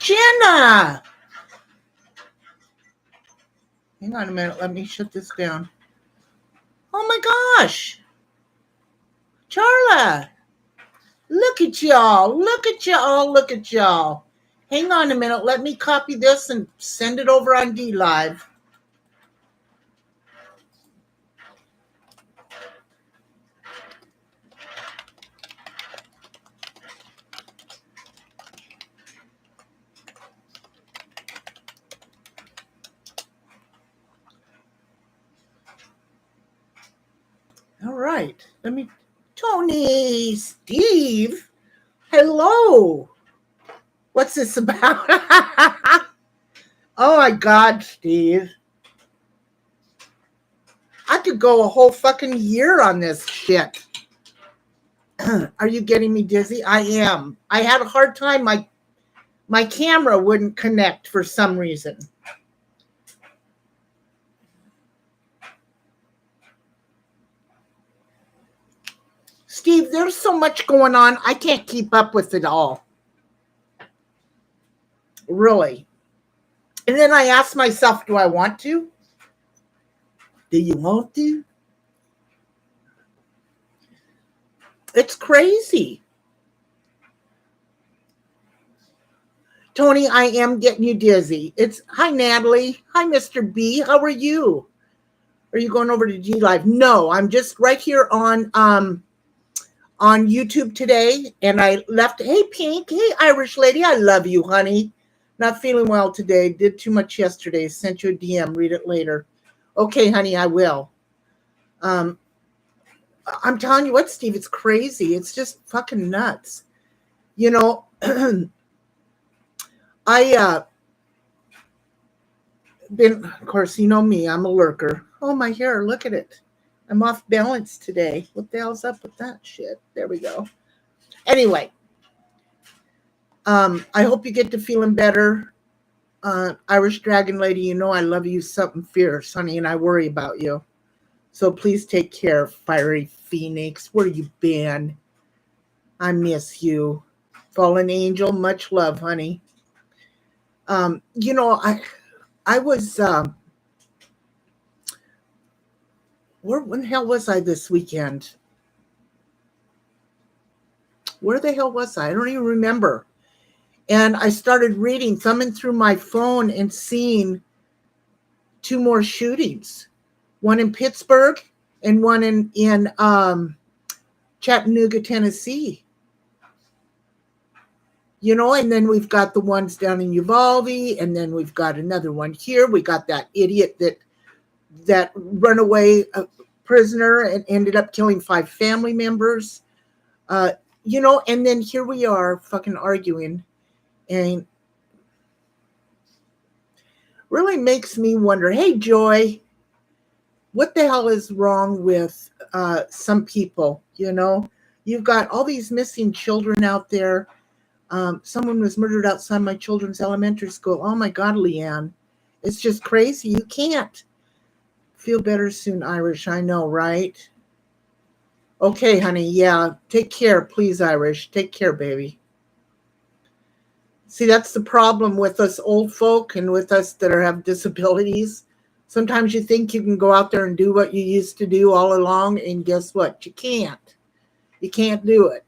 Jenna! Hang on a minute. Let me shut this down. Oh my gosh. Charla. Look at y'all. Look at y'all. Look at y'all. Hang on a minute. Let me copy this and send it over on DLive. All right. Let me. Tony, Steve. Hello. What's this about? Oh my God, Steve. I could go a whole fucking year on this shit. Are you getting me dizzy? I am. I had a hard time. My camera wouldn't connect for some reason. Steve, there's so much going on. I can't keep up with it all. Really. And then I ask myself, do I want to? Do you want to? It's crazy. Tony, I am getting you dizzy. Hi, Natalie. Hi, Mr. B. How are you? Are you going over to DLive? No, I'm just right here on YouTube today, and I left. Hey, Pink. Hey, Irish lady. I love you, honey. Not feeling well today. Did too much yesterday. Sent you a DM. Read it later. Okay, honey, I will. I'm telling you what, Steve, it's crazy. It's just fucking nuts. You know, I been, of course, you know me, I'm a lurker. Oh, my hair, look at it. I'm off balance today. What the hell's up with that shit? There we go. Anyway, I hope you get to feeling better. Irish Dragon Lady, you know I love you something fierce, honey, and I worry about you. So please take care, Fiery Phoenix. Where you been? I miss you. Fallen Angel, much love, honey. You know, I was when the hell was I this weekend? Where the hell was I? I don't even remember. And I started reading, thumbing through my phone and seeing 2 more shootings. One in Pittsburgh and one in Chattanooga, Tennessee. You know, and then we've got the ones down in Uvalde, and then we've got another one here. We got that idiot that runaway prisoner and ended up killing 5 family members. You know, and then here we are fucking arguing, and really makes me wonder, hey, Joy, what the hell is wrong with some people? You know, you've got all these missing children out there. Someone was murdered outside my children's elementary school. Oh my God, Leanne. It's just crazy. You can't. Feel better soon, Irish. I know, right? Okay, honey. Yeah. Take care, please, Irish. Take care, baby. See, that's the problem with us old folk and with us that have disabilities. Sometimes you think you can go out there and do what you used to do all along, and guess what? You can't. You can't do it.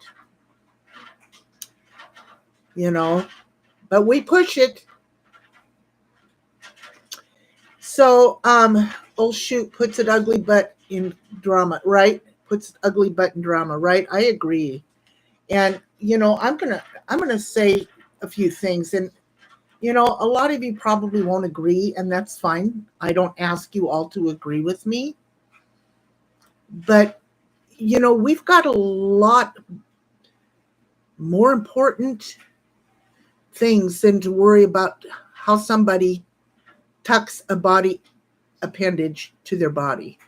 You know, but we push it. So, old shoot puts it ugly butt in drama, right? Puts ugly butt in drama, right? I agree. And, you know, I'm gonna say a few things, and, you know, a lot of you probably won't agree, and that's fine. I don't ask you all to agree with me. But, you know, we've got a lot more important things than to worry about how somebody tucks a body appendage to their body.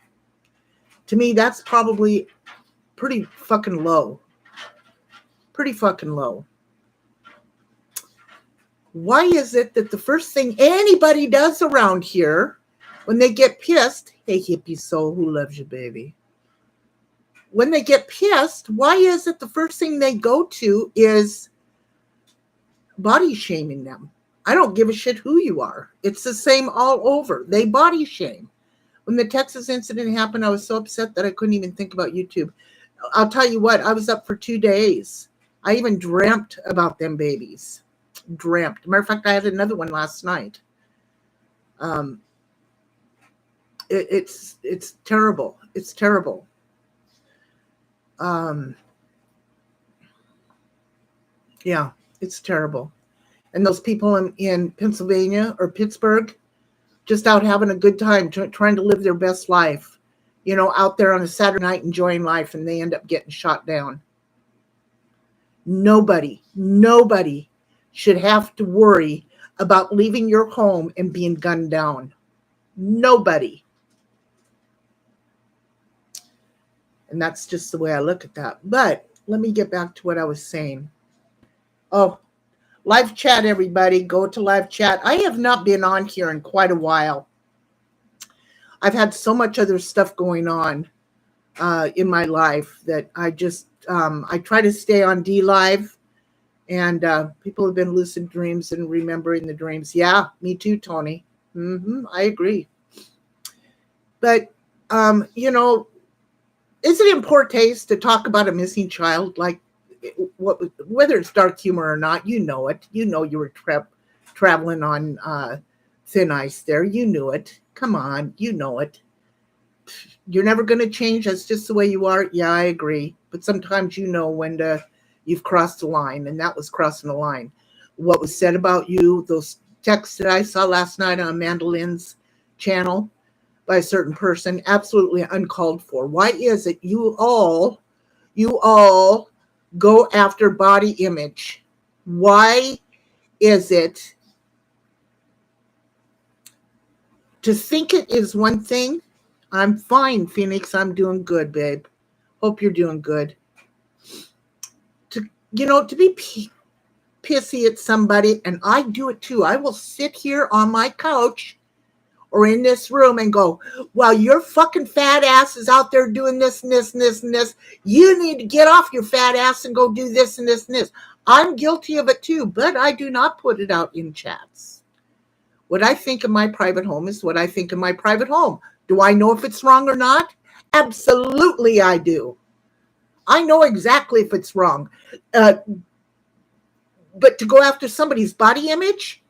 To me, that's probably pretty fucking low. Pretty fucking low. Why is it that the first thing anybody does around here when they get pissed, hey, hippie soul, who loves you, baby? When they get pissed, why is it the first thing they go to is body shaming them? I don't give a shit who you are. It's the same all over. They body shame. When the Texas incident happened, I was so upset that I couldn't even think about YouTube. I'll tell you what, I was up for 2 days. I even dreamt about them babies. Dreamt. Matter of fact, I had another one last night. It's terrible. It's terrible. Yeah, it's terrible. And those people in Pennsylvania or Pittsburgh, just out having a good time, trying to live their best life, out there on a Saturday night enjoying life, and they end up getting shot down. Nobody should have to worry about leaving your home and being gunned down. Nobody. And that's just the way I look at that. But let me get back to what I was saying. Oh, live chat, everybody. Go to live chat. I have not been on here in quite a while. I've had so much other stuff going on in my life that I just, I try to stay on DLive. And people have been lucid dreams and remembering the dreams. Yeah, me too, Tony. I agree. But, is it in poor taste to talk about a missing child? Like, whether it's dark humor or not, you know it. You know you were traveling on thin ice there. You knew it. Come on, you know it. You're never going to change. That's just the way you are. Yeah, I agree. But sometimes you know when you've crossed the line, and that was crossing the line. What was said about you, those texts that I saw last night on Amanda Lynn's channel by a certain person, absolutely uncalled for. Why is it you all go after body image? Why is it to think it is one thing? I'm fine, Phoenix. I'm doing good, babe. Hope you're doing good. To be pissy at somebody, and I do it too. I will sit here on my couch or in this room and go, well, your fucking fat ass is out there doing this and this and this and this. You need to get off your fat ass and go do this and this and this. I'm guilty of it too, but I do not put it out in chats. What I think of my private home is what I think of my private home. Do I know if it's wrong or not? Absolutely I do. I know exactly if it's wrong. But to go after somebody's body image,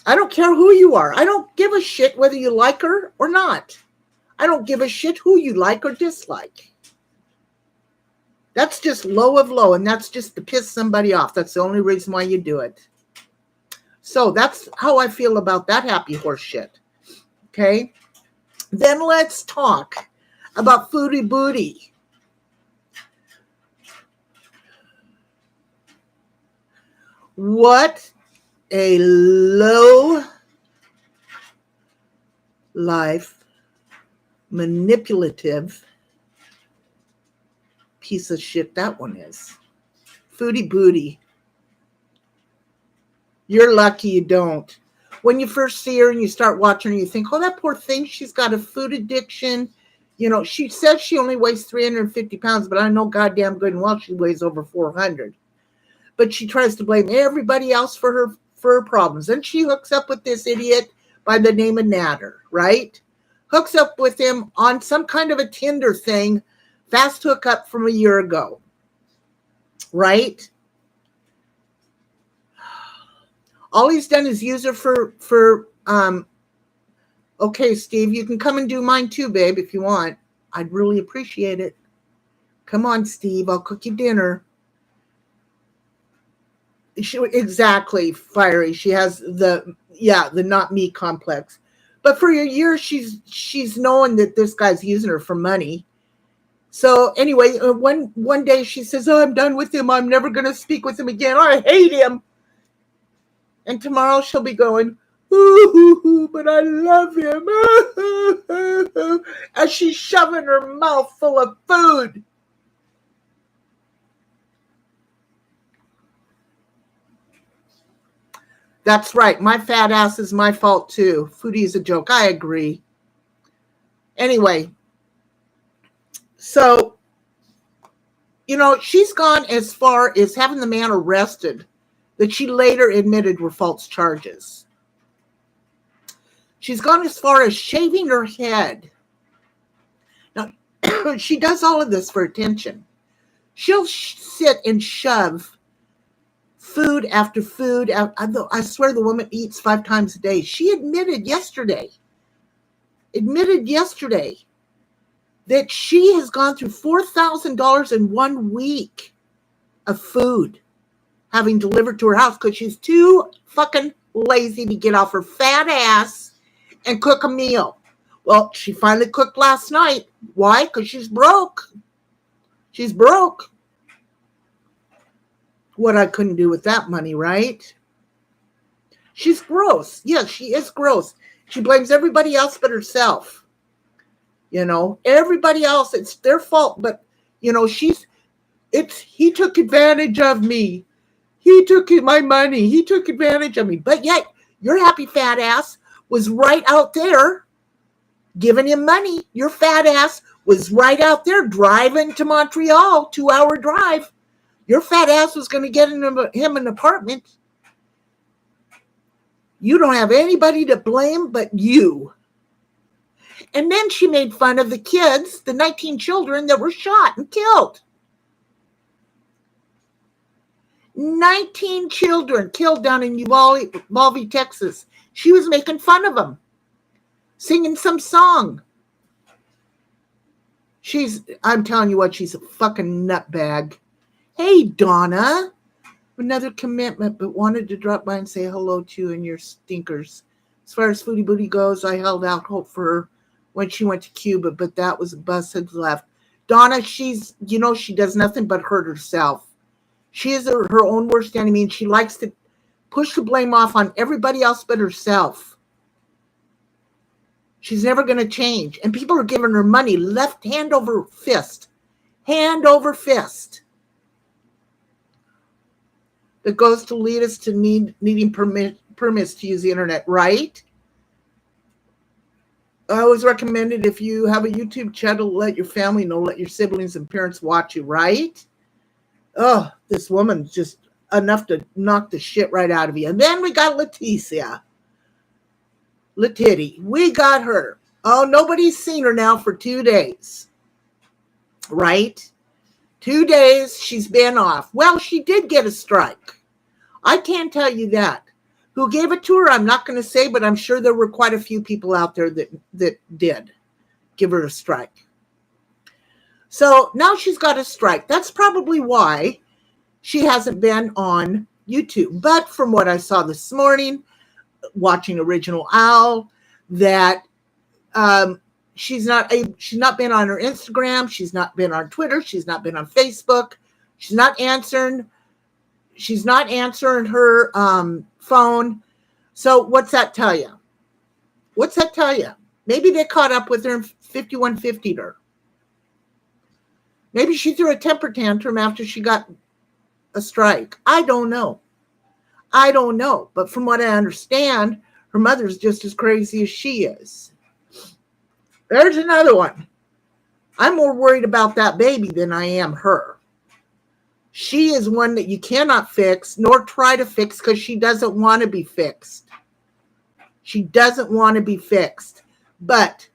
I don't care who you are. I don't give a shit whether you like her or not. I don't give a shit who you like or dislike. That's just low of low, and that's just to piss somebody off. That's the only reason why you do it. So that's how I feel about that happy horse shit. Okay? Then let's talk about Foodie Booty. What a low life, manipulative piece of shit that one is. Foodie Booty. You're lucky you don't. When you first see her and you start watching her, you think, oh, that poor thing, she's got a food addiction. She says she only weighs 350 pounds, but I know goddamn good and well she weighs over 400. But she tries to blame everybody else for her problems. Then she hooks up with this idiot by the name of Natter, right? Hooks up with him on some kind of a Tinder thing, fast hookup from a year ago, right? All he's done is use her for okay, Steve, you can come and do mine too, babe, if you want. I'd really appreciate it. Come on, Steve, I'll cook you dinner. Exactly, Fiery. She has the not me complex. But for a year, she's knowing that this guy's using her for money. So anyway, one day she says, oh, I'm done with him. I'm never going to speak with him again. I hate him. And tomorrow she'll be going, ooh, but I love him. As she's shoving her mouth full of food. That's right. My fat ass is my fault too. Foodie is a joke. I agree. Anyway, so, she's gone as far as having the man arrested that she later admitted were false charges. She's gone as far as shaving her head. Now, she does all of this for attention. She'll sit and shove food after food. I swear the woman eats 5 times a day. She admitted yesterday that she has gone through $4,000 in 1 week of food having delivered to her house because she's too fucking lazy to get off her fat ass and cook a meal. Well, she finally cooked last night. Why? Because she's broke. She's broke. What I couldn't do with that money, right? She's gross. Yes, she is gross. She blames everybody else but herself. You know, everybody else, it's their fault. But, you know, he took advantage of me. He took my money. He took advantage of me. But yet, your happy fat ass was right out there giving him money. Your fat ass was right out there driving to Montreal, 2-hour drive. Your fat ass was going to get him an apartment. You don't have anybody to blame but you. And then she made fun of the kids, the 19 children that were shot and killed. 19 children killed down in Uvalde, Texas. She was making fun of them, singing some song. I'm telling you what, she's a fucking nutbag. Hey, Donna. Another commitment, but wanted to drop by and say hello to you and your stinkers. As far as Foodie Booty goes, I held out hope for her when she went to Cuba, but that was a bus had left. Donna, she does nothing but hurt herself. She is her own worst enemy, and she likes to push the blame off on everybody else but herself. She's never going to change. And people are giving her money left hand over fist. Hand over fist. That goes to lead us to needing permits to use the internet, right? I always recommend it if you have a YouTube channel, let your family know, let your siblings and parents watch you, right? Oh, this woman's just enough to knock the shit right out of you. And then we got Letitia. Letitty. We got her. Oh, nobody's seen her now for 2 days. Right? 2 days she's been off. Well, she did get a strike. I can't tell you that. Who gave it to her, I'm not going to say, but I'm sure there were quite a few people out there that did give her a strike. So now she's got a strike. That's probably why she hasn't been on YouTube. But from what I saw this morning, watching Original Owl, that she's not been on her Instagram. She's not been on Twitter. She's not been on Facebook. She's not answering her phone. So what's that tell you? What's that tell you? Maybe they caught up with her and 5150'd her. Maybe she threw a temper tantrum after she got a strike. I don't know. But from what I understand, her mother's just as crazy as she is. There's another one. I'm more worried about that baby than I am her. She is one that you cannot fix nor try to fix because she doesn't want to be fixed. She doesn't want to be fixed. But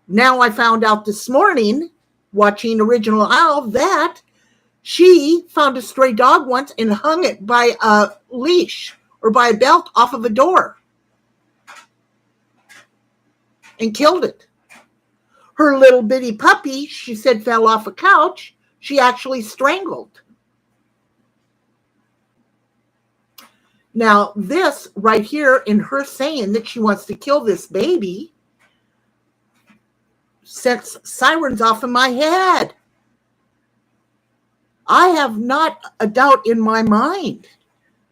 now I found out this morning, watching Original Owl, that she found a stray dog once and hung it by a leash or by a belt off of a door and killed it. Her little bitty puppy, she said, fell off a couch. She actually strangled. Now, this right here in her saying that she wants to kill this baby sets sirens off in my head. I have not a doubt in my mind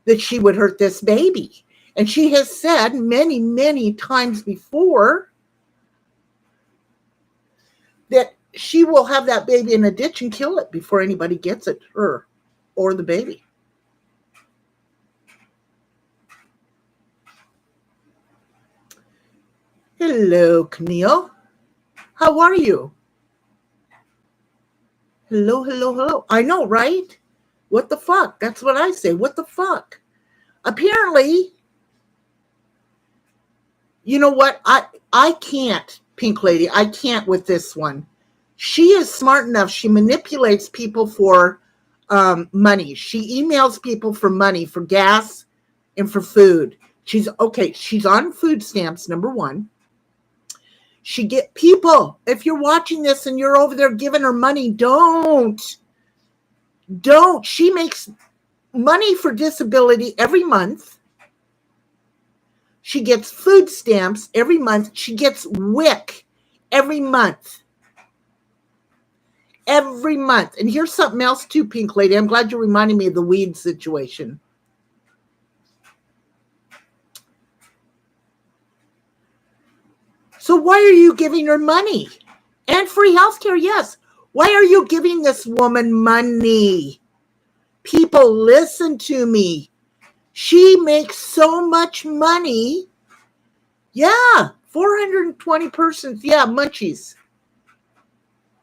that she would hurt this baby. And she has said many, many times before that she will have that baby in a ditch and kill it before anybody gets it, her or the baby. Hello, Camille. How are you? Hello. I know, right? What the fuck? That's what I say. What the fuck? Apparently, you know what? I can't, Pink Lady. I can't with this one. She is smart enough. She manipulates people for money. She emails people for money, for gas and for food. She's okay. She's on food stamps, number one. She get people. If you're watching this and you're over there giving her money, don't. She makes money for disability every month. She gets food stamps every month. She gets WIC every month. Every month. And here's something else too, Pink Lady. I'm glad you reminded me of the weed situation. So why are you giving her money? And free healthcare, yes. Why are you giving this woman money? People, listen to me. She makes so much money. Yeah, 420 persons. Yeah, munchies.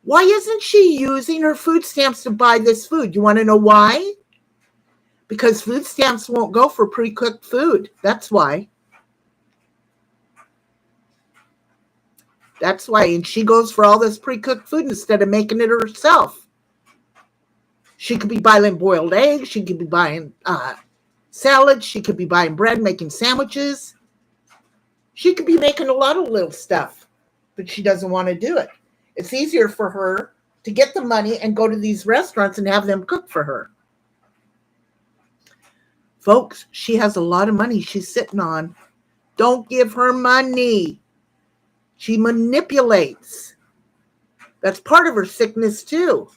Why isn't she using her food stamps to buy this food? You want to know why? Because food stamps won't go for pre-cooked food. That's why. That's why. And she goes for all this pre-cooked food instead of making it herself. She could be buying boiled eggs. She could be buying salads. She could be buying bread, making sandwiches. She could be making a lot of little stuff, but she doesn't want to do it. It's easier for her to get the money and go to these restaurants and have them cook for her. Folks, she has a lot of money she's sitting on. Don't give her money. She manipulates. That's part of her sickness too.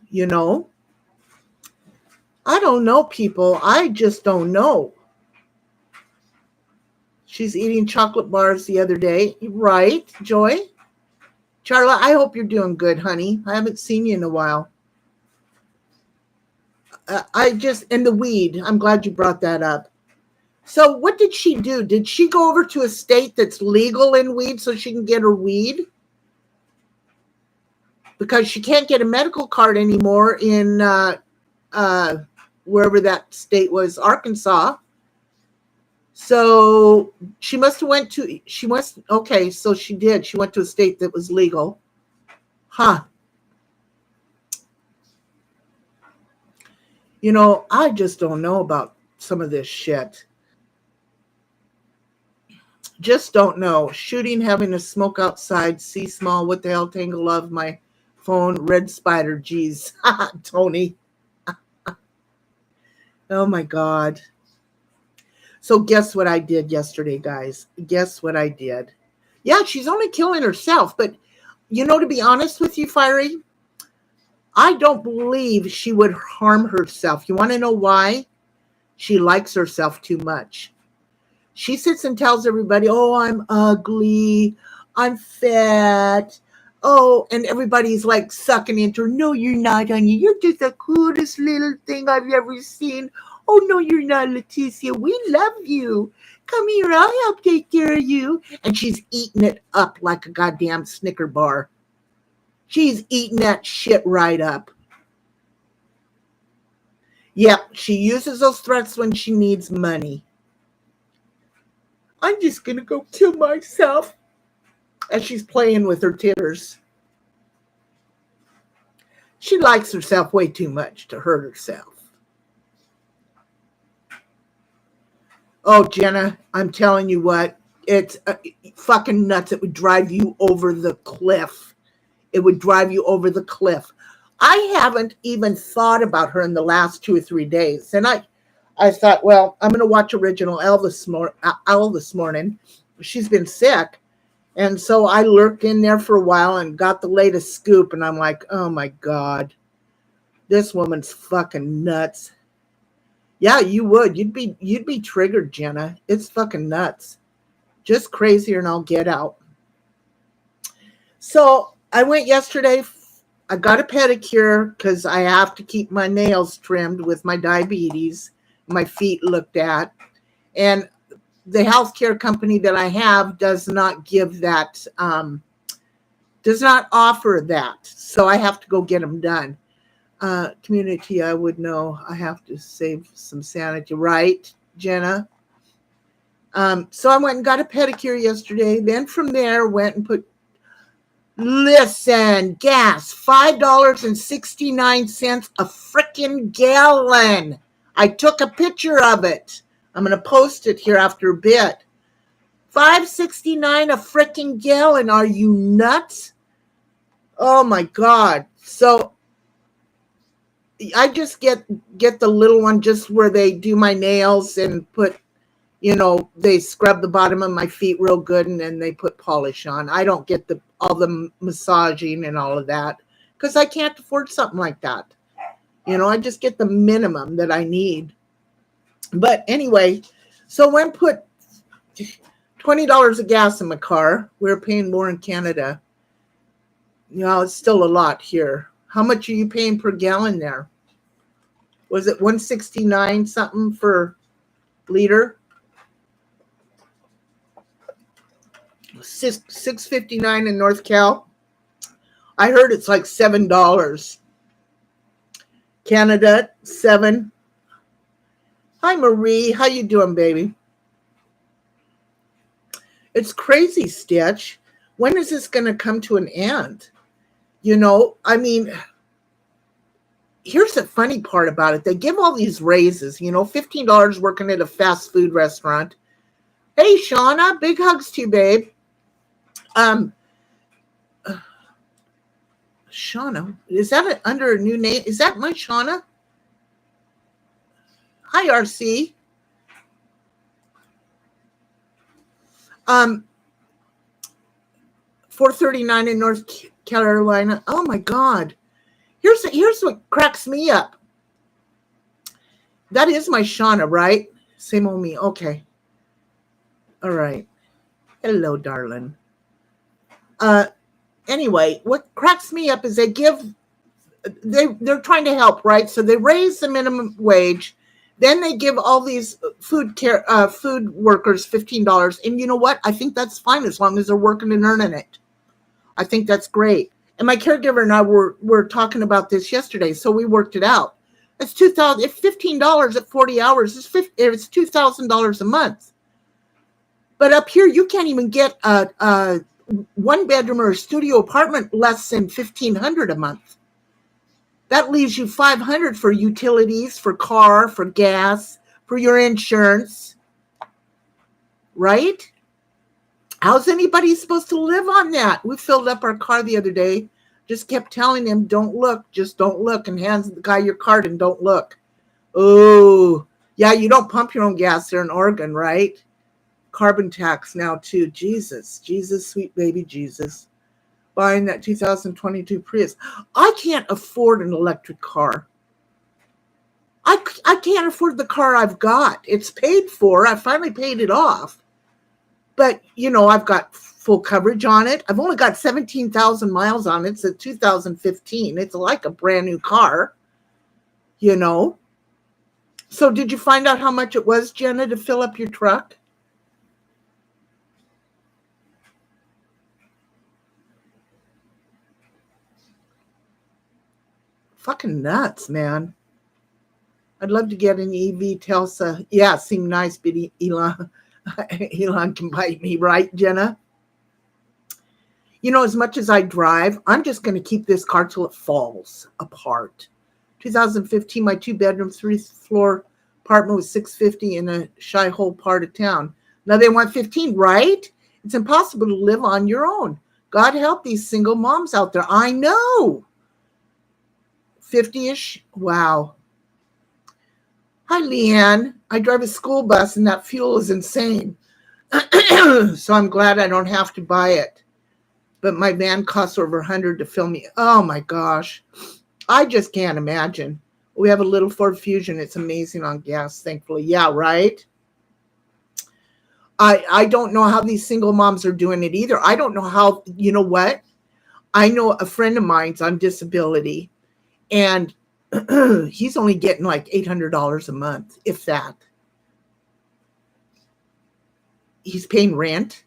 You know? I don't know, people. I just don't know. She's eating chocolate bars the other day. Right, Joy? Charla, I hope you're doing good, honey. I haven't seen you in a while. And the weed. I'm glad you brought that up. So what did she do? Did she go over to a state that's legal in weed so she can get her weed? Because she can't get a medical card anymore in wherever that state was, Arkansas. So she must have okay, so she did. She went to a state that was legal. Huh. You know, I just don't know about some of this shit. Just don't know. Shooting, having a smoke outside, see small, what the hell, tangle of my phone, red spider, geez. Tony. Oh my God. So guess what I did yesterday, guys? Guess what I did? Yeah, she's only killing herself. But, you know, to be honest with you, Fiery, I don't believe she would harm herself. You want to know why? She likes herself too much. She sits and tells everybody, oh, I'm ugly. I'm fat. Oh, and everybody's like sucking into her. No, you're not, honey. You're just the coolest little thing I've ever seen. Oh, no, you're not, Leticia. We love you. Come here. I'll help take care of you. And she's eating it up like a goddamn Snicker bar. She's eating that shit right up. Yep, she uses those threats when she needs money. I'm just going to go kill myself. As she's playing with her titters. She likes herself way too much to hurt herself. Oh, Jenna, I'm telling you what, it's fucking nuts. It would drive you over the cliff. It would drive you over the cliff. I haven't even thought about her in the last 2 or 3 days. And I thought, well, I'm going to watch Original Elle this morning. She's been sick. And so I lurked in there for a while and got the latest scoop. And I'm like, oh, my God. This woman's fucking nuts. Yeah, you would. You'd be triggered, Jenna. It's fucking nuts. Just crazier and I'll get out. So I went yesterday. I got a pedicure because I have to keep my nails trimmed with my diabetes. My feet looked at. And the healthcare company that I have does not give that, does not offer that. So I have to go get them done. community, I would know I have to save some sanity, right, Jenna? So I went and got a pedicure yesterday. Then from there, went and put, listen, gas, $5.69 a freaking gallon. I took a picture of it. I'm going to post it here after a bit. $5.69 a freaking gallon. Are you nuts? Oh my God. So I just get the little one just where they do my nails and put, they scrub the bottom of my feet real good and then they put polish on. I don't get all the massaging and all of that because I can't afford something like that. I just get the minimum that I need. But anyway, so when put $20 of gas in my car, we're paying more in Canada. It's still a lot here. How much are you paying per gallon there? Was it 169 something for liter? $6.59 in North Cal. I heard it's like $7. Canada, $7. Hi Marie, how you doing, baby? It's crazy, Stitch. When is this going to come to an end? I mean, here's the funny part about it. They give all these raises, $15 working at a fast food restaurant. Hey, Shauna, big hugs to you, babe. Shauna, is that under a new name? Is that my Shauna? Hi, RC. $4.39 in North Carolina. Oh my God. Here's what cracks me up. That is my Shauna, right? Same old me. Okay. All right. Hello, darling. Anyway, what cracks me up is they're trying to help, right? So they raise the minimum wage. Then they give all these food workers $15. And you know what? I think that's fine as long as they're working and earning it. I think that's great. And my caregiver and I were talking about this yesterday, so we worked it out. It's $2,000. If $15 at 40 hours it's $2,000 a month. But up here, you can't even get a one bedroom or a studio apartment less than $1,500 a month. That leaves you $500 for utilities, for car, for gas, for your insurance, right? How's anybody supposed to live on that? We filled up our car the other day. Just kept telling him, don't look, just don't look, and hands the guy your card and don't look. Oh, yeah, you don't pump your own gas there in Oregon, right? Carbon tax now too. Jesus, sweet baby Jesus. Buying that 2022 Prius. I can't afford an electric car. I can't afford the car I've got. It's paid for. I finally paid it off. But, I've got full coverage on it. I've only got 17,000 miles on it. It's a 2015. It's like a brand new car, So did you find out how much it was, Jenna, to fill up your truck? Fucking nuts, man. I'd love to get an EV Tesla. Yeah, seemed nice, but Elon can bite me, right, Jenna? As much as I drive, I'm just going to keep this car till it falls apart. 2015, my 2-bedroom, 3-floor apartment was $650 in a shy hole part of town. Now they want $15, right? It's impossible to live on your own. God help these single moms out there. I know. 50-ish. Wow. Hi, Leanne. I drive a school bus and that fuel is insane. So I'm glad I don't have to buy it. But my van costs over $100 to fill me. Oh my gosh. I just can't imagine. We have a little Ford Fusion. It's amazing on gas, thankfully. Yeah, right? I don't know how these single moms are doing it either. I don't know how, you know what? I know a friend of mine's on disability, and he's only getting like $800 a month, if that. He's paying rent,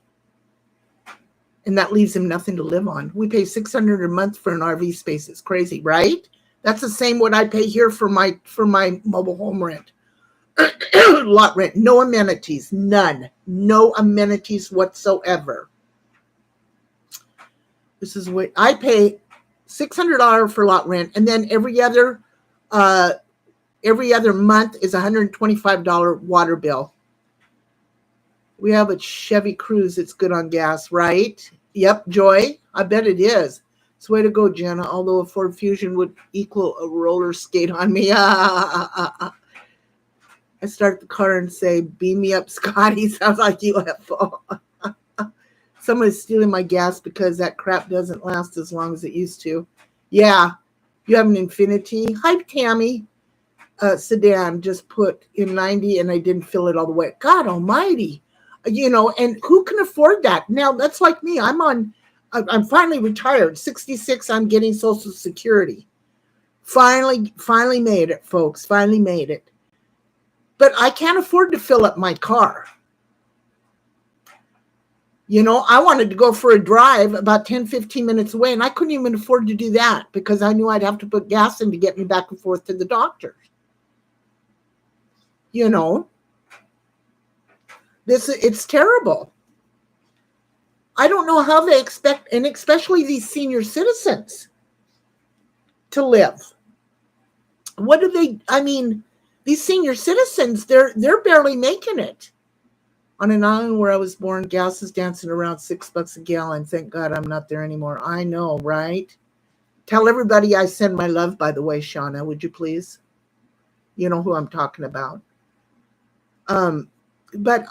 and that leaves him nothing to live on. We pay $600 a month for an RV space. It's crazy, right? That's the same what I pay here for my mobile home rent. Lot rent, no amenities, none, no amenities whatsoever. This is what I pay $600 for lot rent, and then every other month is $125 water bill. We have a Chevy Cruze. It's good on gas, right? Yep, Joy. I bet it is. It's way to go, Jenna. Although a Ford Fusion would equal a roller skate on me. I start the car and say, "Beam me up, Scotty." Sounds like UFO. Someone's stealing my gas because that crap doesn't last as long as it used to. Yeah, you have an Infiniti. Hi, Tammy. Sedan just put in 90 and I didn't fill it all the way. God almighty. And who can afford that? Now, that's like me. I'm finally retired. 66, I'm getting Social Security. Finally made it, folks. Finally made it. But I can't afford to fill up my car. I wanted to go for a drive about 10, 15 minutes away, and I couldn't even afford to do that because I knew I'd have to put gas in to get me back and forth to the doctor. It's terrible. I don't know how they expect, and especially these senior citizens, to live. What do they, these senior citizens, they're barely making it. On an island where I was born, gas is dancing around $6 a gallon. Thank God I'm not there anymore. I know, right? Tell everybody I send my love, by the way, Shauna, would you please? You know who I'm talking about. But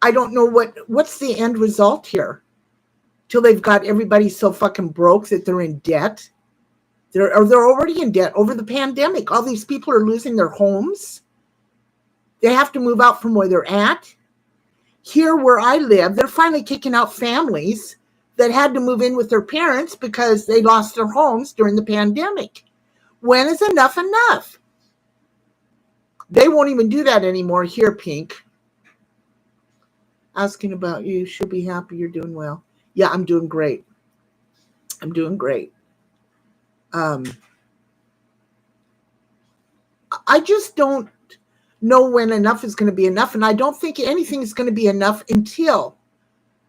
I don't know what's the end result here. Till they've got everybody so fucking broke that they're in debt. They're already in debt over the pandemic. All these people are losing their homes. They have to move out from where they're at. Here where I live, they're finally kicking out families that had to move in with their parents because they lost their homes during the pandemic. When is enough enough? They won't even do that anymore. Here, Pink. Asking about you. She'll be happy you're doing well. Yeah, I'm doing great. I'm doing great. I just don't know when enough is going to be enough, and I don't think anything is going to be enough until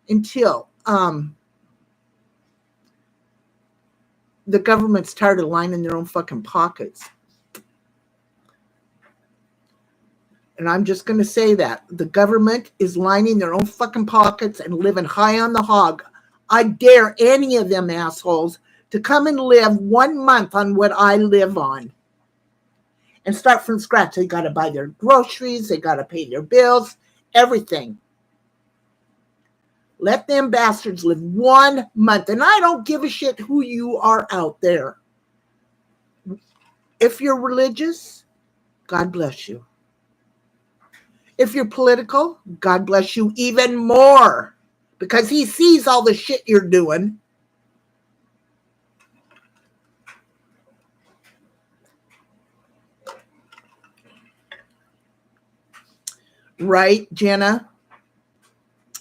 the government's tired of lining their own fucking pockets. And I'm just going to say that the government is lining their own fucking pockets and living high on the hog. I dare any of them assholes to come and live 1 month on what I live on and start from scratch. They got to buy their groceries. They got to pay their bills, everything. Let them bastards live 1 month. And I don't give a shit who you are out there. If you're religious, God bless you. If you're political, God bless you even more because he sees all the shit you're doing. Right, Jenna?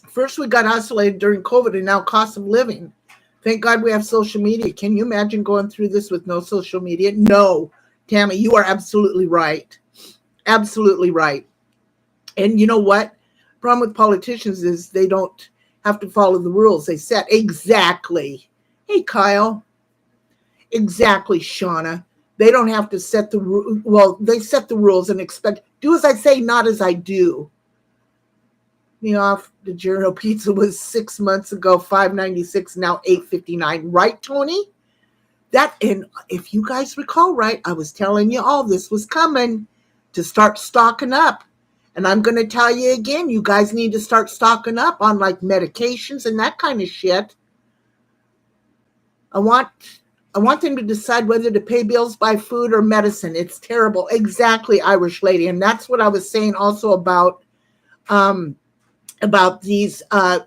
First we got isolated during COVID and now cost of living. Thank God we have social media. Can you imagine going through this with no social media? No. Tammy, you are absolutely right. Absolutely right. And you know what? Problem with politicians is they don't have to follow the rules they set. Exactly. Hey, Kyle. Exactly, Shauna. They don't have to set the rules. Well, they set the rules and expect, do as I say, not as I do. Me off the Giorno pizza was 6 months ago, $5.96, now $8.59. Right, Tony? And if you guys recall right, I was telling you all this was coming to start stocking up. And I'm going to tell you again, you guys need to start stocking up on like medications and that kind of shit. I want them to decide whether to pay bills, buy food, or medicine. It's terrible. Exactly, Irish lady. And that's what I was saying also about these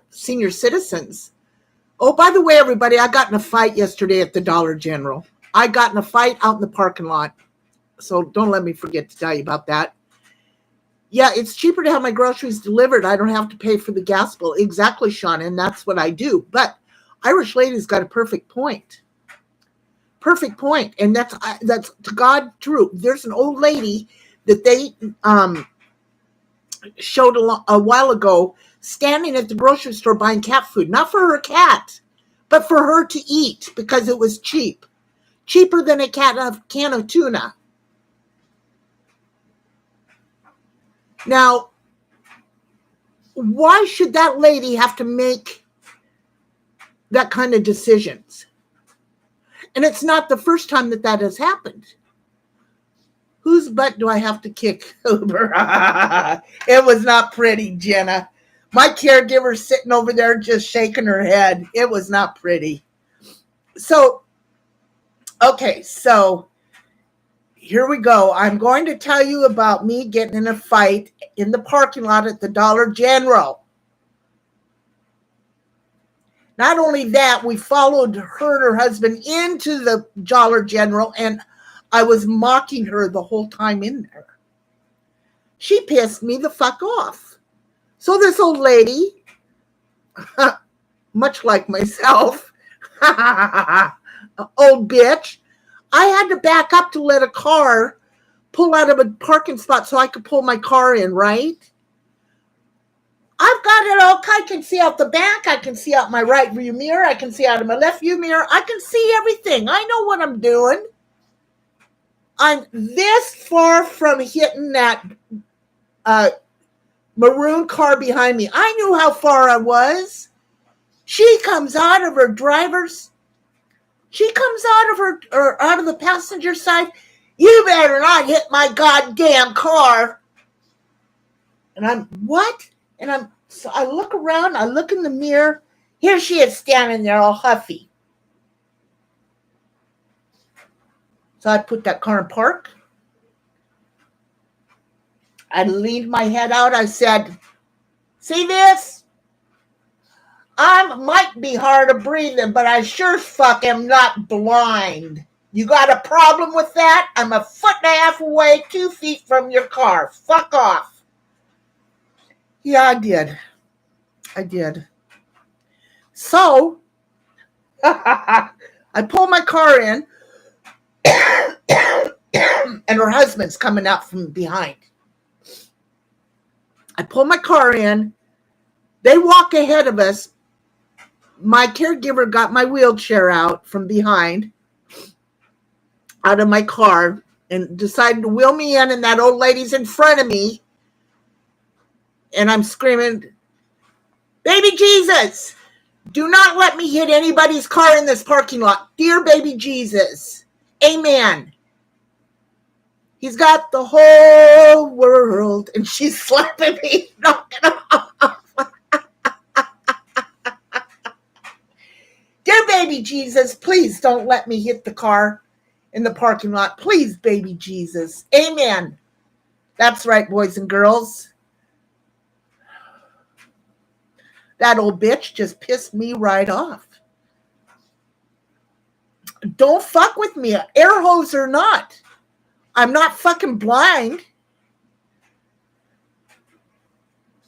senior citizens. Oh, by the way, everybody, I got in a fight yesterday at the Dollar General. I got in a fight out in the parking lot. So don't let me forget to tell you about that. Yeah, it's cheaper to have my groceries delivered. I don't have to pay for the gas bill. Exactly, Sean, and that's what I do. But Irish Lady's got a perfect point. perfect point. And that's to God true. There's an old lady that they showed a while ago standing at the grocery store buying cat food, not for her cat, but for her to eat because it was cheap, cheaper than a can of tuna. Now, why should that lady have to make that kind of decisions? And it's not the first time that has happened. Whose butt do I have to kick, Uber? It was not pretty, Jenna. My caregiver's sitting over there just shaking her head. It was not pretty. So, okay, so here we go. I'm going to tell you about me getting in a fight in the parking lot at the Dollar General. Not only that, we followed her and her husband into the Dollar General, and I was mocking her the whole time in there. She pissed me the fuck off. So this old lady, much like myself, old bitch, I had to back up to let a car pull out of a parking spot so I could pull my car in, right? I've got it all. I can see out the back. I can see out my right view mirror. I can see out of my left view mirror. I can see everything. I know what I'm doing. I'm this far from hitting that maroon car behind me. I knew how far I was. She comes out of her driver's. She comes out of her or out of the passenger side. You better not hit my goddamn car. And I'm what? And so I look around. I look in the mirror. Here she is standing there all huffy. So I put that car in park. I leaned my head out. I said, see this? I might be hard of breathing, but I sure fuck am not blind. You got a problem with that? I'm a foot and a half away, 2 feet from your car. Fuck off. Yeah, I did. So, I pull my car in, and her husband's coming out from behind. I pull my car in. They walk ahead of us. My caregiver got my wheelchair out from behind, out of my car, and decided to wheel me in, and that old lady's in front of me. And I'm screaming, baby Jesus, do not let me hit anybody's car in this parking lot. Dear baby Jesus, amen. He's got the whole world, and she's slapping me, knocking off. Dear baby Jesus, please don't let me hit the car in the parking lot. Please, baby Jesus. Amen. That's right, boys and girls. That old bitch just pissed me right off. Don't fuck with me, air hose or not. I'm not fucking blind.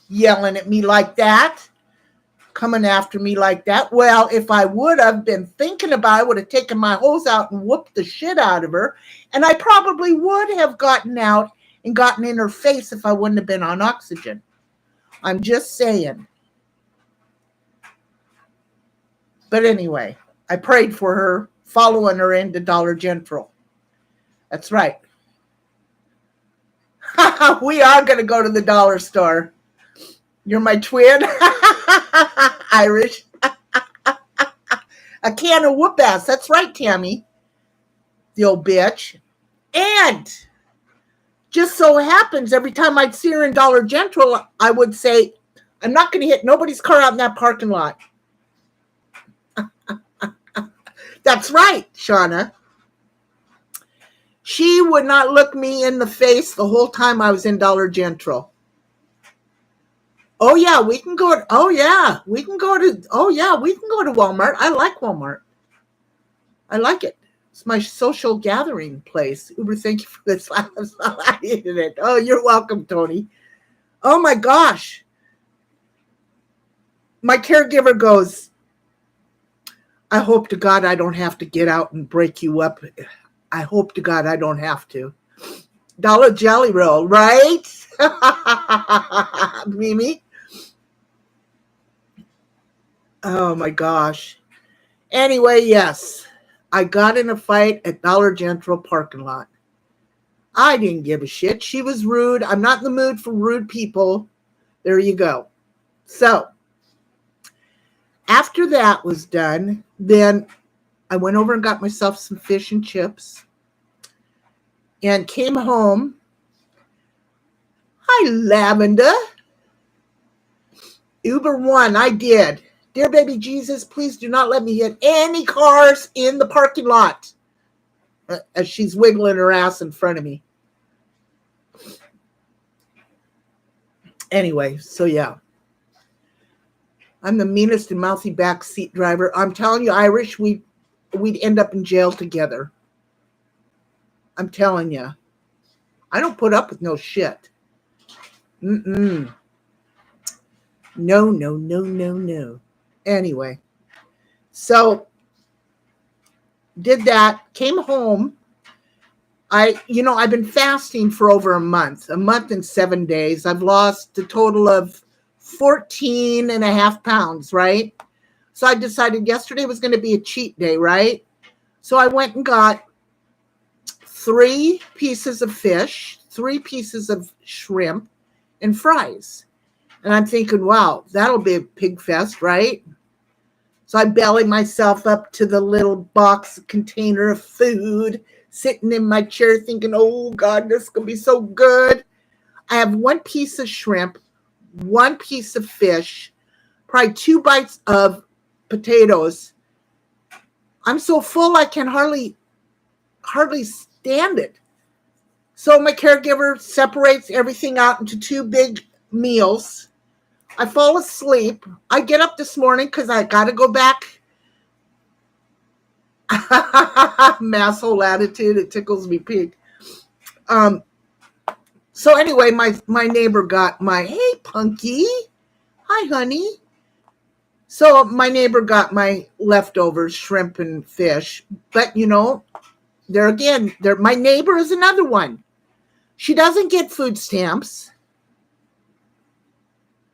Yelling at me like that. Coming after me like that. Well, if I would have been thinking about it, I would have taken my hose out and whooped the shit out of her. And I probably would have gotten out and gotten in her face if I wouldn't have been on oxygen. I'm just saying. But anyway, I prayed for her, following her into Dollar General. That's right. We are going to go to the dollar store. You're my twin? Irish. A can of whoop ass. That's right, Tammy. The old bitch. And just so happens, every time I'd see her in Dollar General, I would say, I'm not going to hit nobody's car out in that parking lot. That's right, Shauna. She would not look me in the face the whole time I was in Dollar General. Oh yeah, we can go to Walmart. I like Walmart. I like it. It's my social gathering place. Uber, thank you for this. I needed it. Oh, you're welcome, Tony. Oh my gosh. My caregiver goes, I hope to God I don't have to get out and break you up. I hope to God I don't have to. Dollar Jelly Roll, right? Mimi? Oh my gosh. Anyway, yes. I got in a fight at Dollar General parking lot. I didn't give a shit. She was rude. I'm not in the mood for rude people. There you go. So, after that was done, then I went over and got myself some fish and chips and came home. Hi, Lavender. Uber One, I did. Dear baby Jesus, please do not let me hit any cars in the parking lot. As she's wiggling her ass in front of me. Anyway, so yeah. I'm the meanest and mouthy backseat driver. I'm telling you, Irish, we'd end up in jail together. I'm telling you. I don't put up with no shit. No. Anyway, so did that, came home. I've been fasting for over a month and 7 days. I've lost a total of 14 and a half pounds, right? So I decided yesterday was going to be a cheat day, right? So I went and got 3 pieces of fish, 3 pieces of shrimp, and fries. And I'm thinking, wow, that'll be a pig fest, right? So I belly myself up to the little box container of food, sitting in my chair thinking, oh God, this is going to be so good. I have 1 piece of shrimp, 1 piece of fish, probably 2 bites of potatoes. I'm so full I can hardly stand it. So my caregiver separates everything out into 2 big meals. I fall asleep. I get up this morning because I got to go back. Masshole attitude. It tickles me pink. So anyway, my neighbor got hey, Punky. Hi, honey. So my neighbor got my leftovers, shrimp and fish. But, my neighbor is another one. She doesn't get food stamps.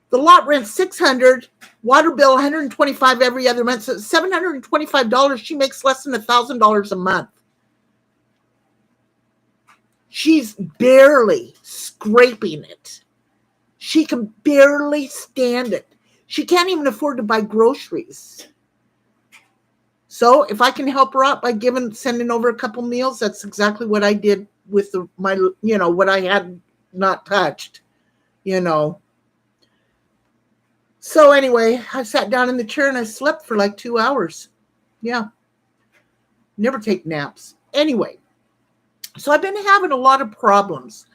The lot rent $600, water bill $125 every other month. So $725. She makes less than $1,000 a month. She's barely scraping it. She can barely stand it. She can't even afford to buy groceries. So if I can help her out by sending over a couple meals, that's exactly what I did with what I had not touched, So anyway, I sat down in the chair and I slept for like 2 hours. Yeah. Never take naps. Anyway, so I've been having a lot of problems.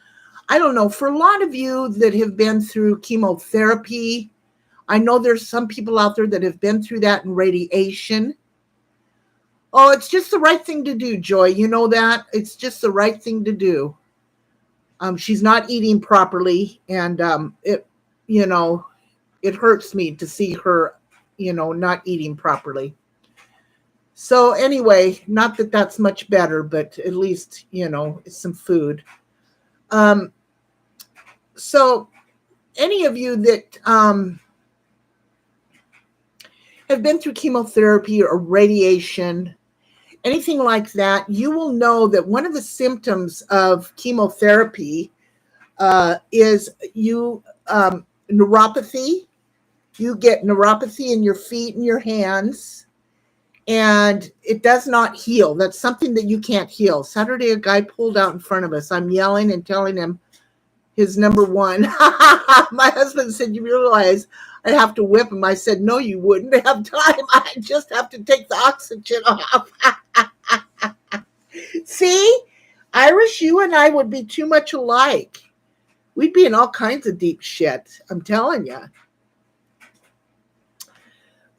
I don't know, for a lot of you that have been through chemotherapy, I know there's some people out there that have been through that and radiation. Oh, it's just the right thing to do, Joy. You know that? It's just the right thing to do. She's not eating properly, and it hurts me to see her, not eating properly. So anyway, not that that's much better, but at least, it's some food. So any of you that have been through chemotherapy or radiation, anything like that, you will know that one of the symptoms of chemotherapy is neuropathy. You get neuropathy in your feet and your hands, and it does not heal. That's something that you can't heal. Saturday, a guy pulled out in front of us. I'm yelling and telling him his number 1. My husband said, you realize I'd have to whip him. I said, no, you wouldn't have time. I just have to take the oxygen off. See, Irish, you and I would be too much alike. We'd be in all kinds of deep shit. I'm telling you.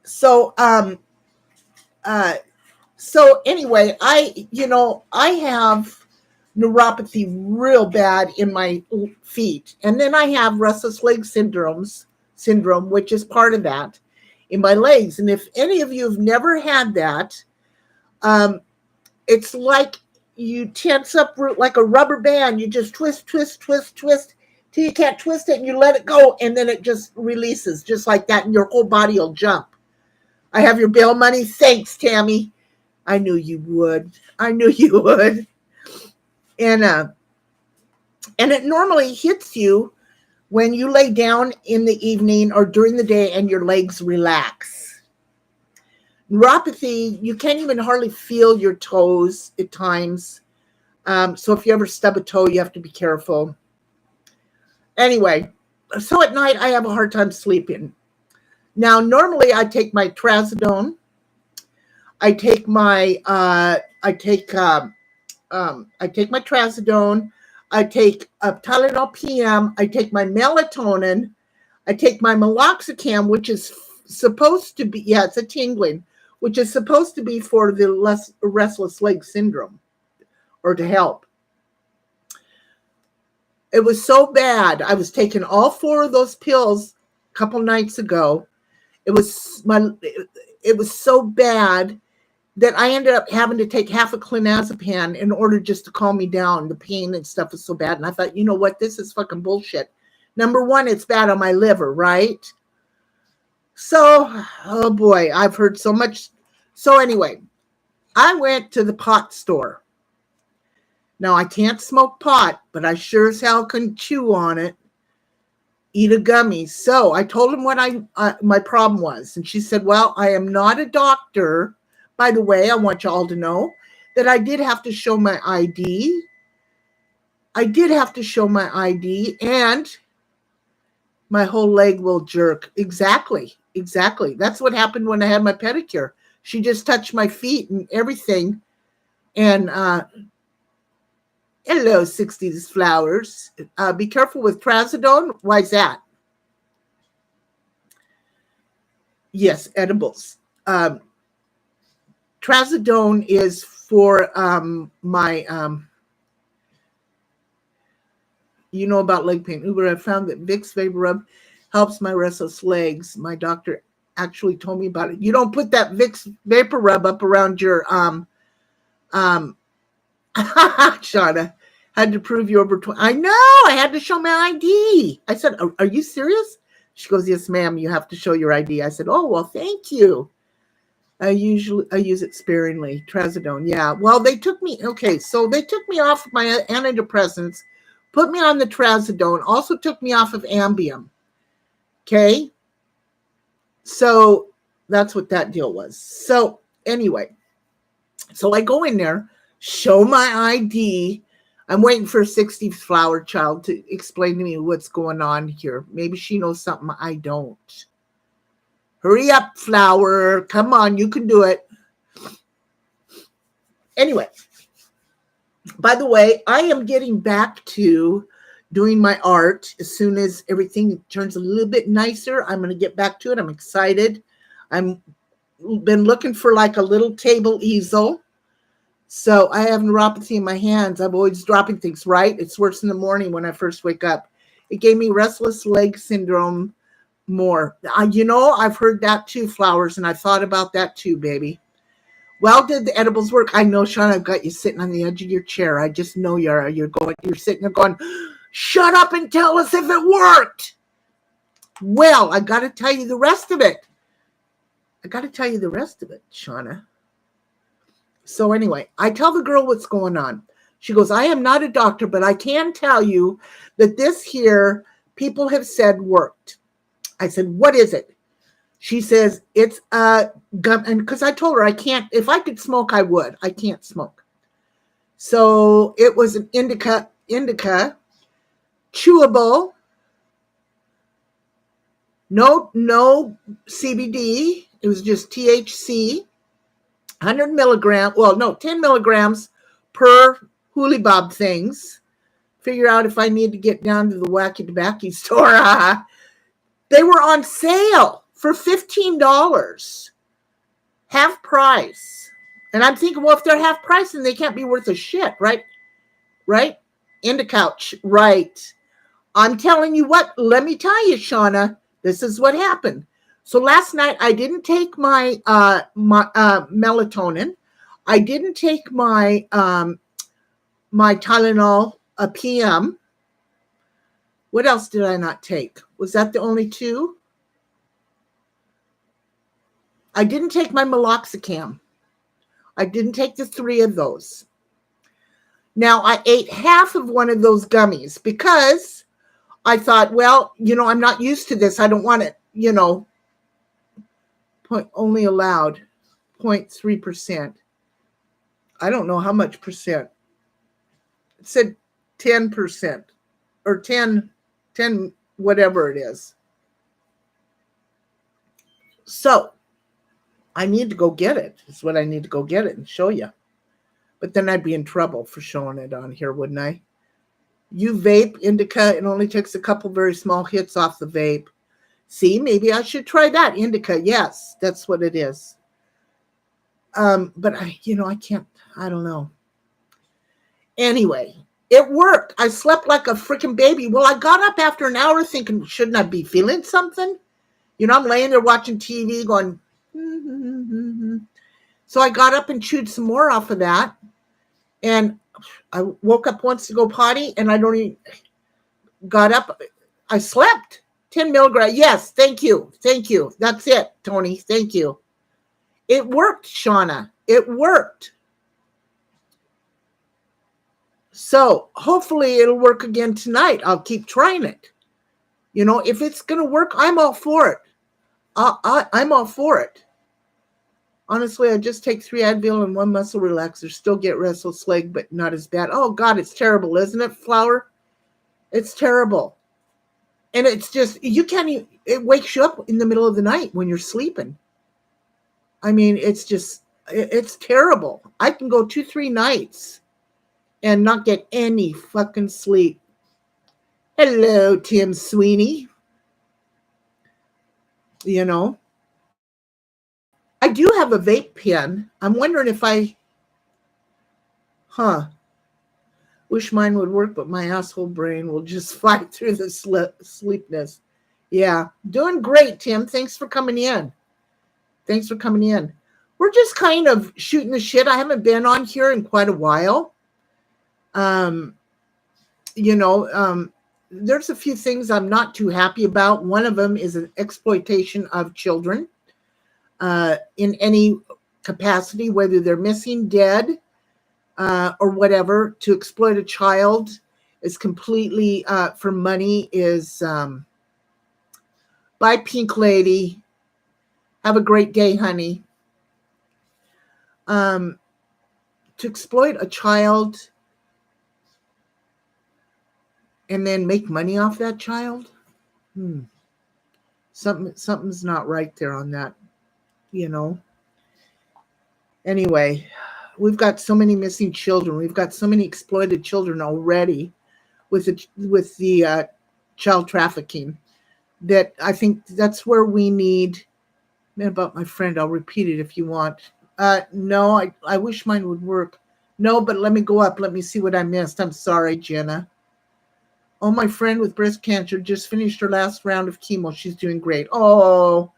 So, anyway, I have neuropathy real bad in my feet. And then I have restless leg syndrome, which is part of that. in my legs. And if any of you have never had that, it's like you tense up like a rubber band. You just twist, twist, twist, twist till you can't twist it, and you let it go, and then it just releases just like that, and your whole body will jump. I have your bail money. Thanks, Tammy. I knew you would. I knew you would. And it normally hits you when you lay down in the evening or during the day and your legs relax. Neuropathy, you can't even hardly feel your toes at times. So if you ever stub a toe, you have to be careful. Anyway, so at night I have a hard time sleeping. Now, normally I take my trazodone. I take my trazodone. I take a Tylenol PM. I take my melatonin. I take my meloxicam, which is supposed to be, it's a tingling, which is supposed to be for the restless leg syndrome or to help. It was so bad. I was taking all 4 of those pills a couple nights ago. It was so bad that I ended up having to take half a clonazepam in order just to calm me down. The pain and stuff was so bad. And I thought, you know what? This is fucking bullshit. Number one, it's bad on my liver, right? So, oh boy, I've heard so much. So anyway, I went to the pot store. Now, I can't smoke pot, but I sure as hell can chew on it, eat a gummy. So I told him what my problem was. And she said, well, I am not a doctor. By the way, I want you all to know that I did have to show my ID. And my whole leg will jerk. Exactly. That's what happened when I had my pedicure. She just touched my feet and everything. And hello, 60s flowers. Be careful with trazodone. Why is that? Yes, edibles. Trazodone is for my, you know about leg pain. Uber, I found that Vicks Vapor Rub helps my restless legs. My doctor actually told me about it. You don't put that Vicks Vapor Rub up around your, Shauna, had to prove you over 20. I know, I had to show my ID. I said, are you serious? She goes, yes, ma'am, you have to show your ID. I said, oh, well, thank you. I use it sparingly. Trazodone. Yeah. Well, they took me off my antidepressants, put me on the trazodone, also took me off of Ambien. Okay. So that's what that deal was. So anyway, so I go in there, show my ID. I'm waiting for a 60 flower child to explain to me what's going on here. Maybe she knows something I don't. Hurry up, Flower. Come on, you can do it. Anyway, by the way, I am getting back to doing my art. As soon as everything turns a little bit nicer, I'm going to get back to it. I'm excited. I've been looking for like a little table easel. So I have neuropathy in my hands. I'm always dropping things, right? It's worse in the morning when I first wake up. It gave me restless leg syndrome more. I've heard that too, Flowers, and I thought about that too, baby. Well, did the edibles work? I know, Sean, I've got you sitting on the edge of your chair. I just know you're sitting there going, shut up and tell us if it worked. Well, I got to tell you the rest of it. Shauna. So anyway, I tell the girl what's going on. She goes, I am not a doctor, but I can tell you that this here, people have said worked. I said, what is it? She says, it's a gum. And because I told her I can't, if I could smoke, I would. I can't smoke. So it was an indica, chewable, no CBD. It was just THC, 10 milligrams per Hooly Bob things. Figure out if I need to get down to the wacky tobacco store. They were on sale for $15, half price. And I'm thinking, well, if they're half price, then they can't be worth a shit, right? Right? Indicouch, right. I'm telling you what, let me tell you, Shauna, this is what happened. So last night I didn't take my melatonin. I didn't take my Tylenol PM. What else did I not take? Was that the only two? I didn't take my meloxicam. I didn't take the 3 of those. Now I ate half of one of those gummies because I thought, well, I'm not used to this. I don't want it, only allowed 0.3%. I don't know how much percent. It said 10% or 10, whatever it is. So I need to go get it. It's what I need to go get it and show you. But then I'd be in trouble for showing it on here, wouldn't I? You vape indica, it only takes a couple very small hits off the vape. See, maybe I should try that. Indica, yes, that's what it is. But I can't, I don't know. Anyway, it worked. I slept like a freaking baby. Well, I got up after an hour thinking, shouldn't I be feeling something? I'm laying there watching TV going, So I got up and chewed some more off of that. And I woke up once to go potty and I don't even got up. I slept 10 milligrams. Yes. Thank you. Thank you. That's it, Tony. Thank you. It worked, Shauna. It worked. So hopefully it'll work again tonight. I'll keep trying it. If it's going to work, I'm all for it. I'm all for it. Honestly, I just take 3 Advil and 1 muscle relaxer. Still get restless leg, but not as bad. Oh, God, it's terrible, isn't it, Flower? It's terrible. And it's just, you can't even, it wakes you up in the middle of the night when you're sleeping. I mean, it's just, it's terrible. I can go 2-3 nights and not get any fucking sleep. Hello, Tim Sweeney. I do have a vape pen. I'm wondering if wish mine would work, but my asshole brain will just fight through the sleepness. Yeah, doing great, Tim. Thanks for coming in. We're just kind of shooting the shit. I haven't been on here in quite a while. There's a few things I'm not too happy about. One of them is an exploitation of children in any capacity, whether they're missing, dead, or whatever. To exploit a child is completely for money is bye, Pink Lady. Have a great day, honey. To exploit a child and then make money off that child, something's not right there on that, Anyway, we've got so many missing children. We've got so many exploited children already with the child trafficking that I think that's where we need. About my friend, I'll repeat it if you want. No, I wish mine would work. No, but let me go up. Let me see what I missed. I'm sorry, Jenna. Oh, my friend with breast cancer just finished her last round of chemo. She's doing great. Oh,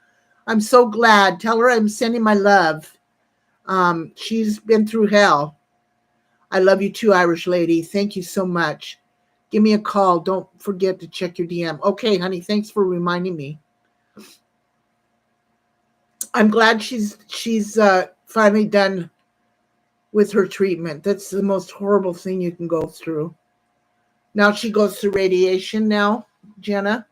I'm so glad. Tell her I'm sending my love. She's been through hell. I love you too, Irish lady. Thank you so much. Give me a call. Don't forget to check your DM. Okay, honey. Thanks for reminding me. I'm glad she's finally done with her treatment. That's the most horrible thing you can go through. Now she goes through radiation now, Jenna.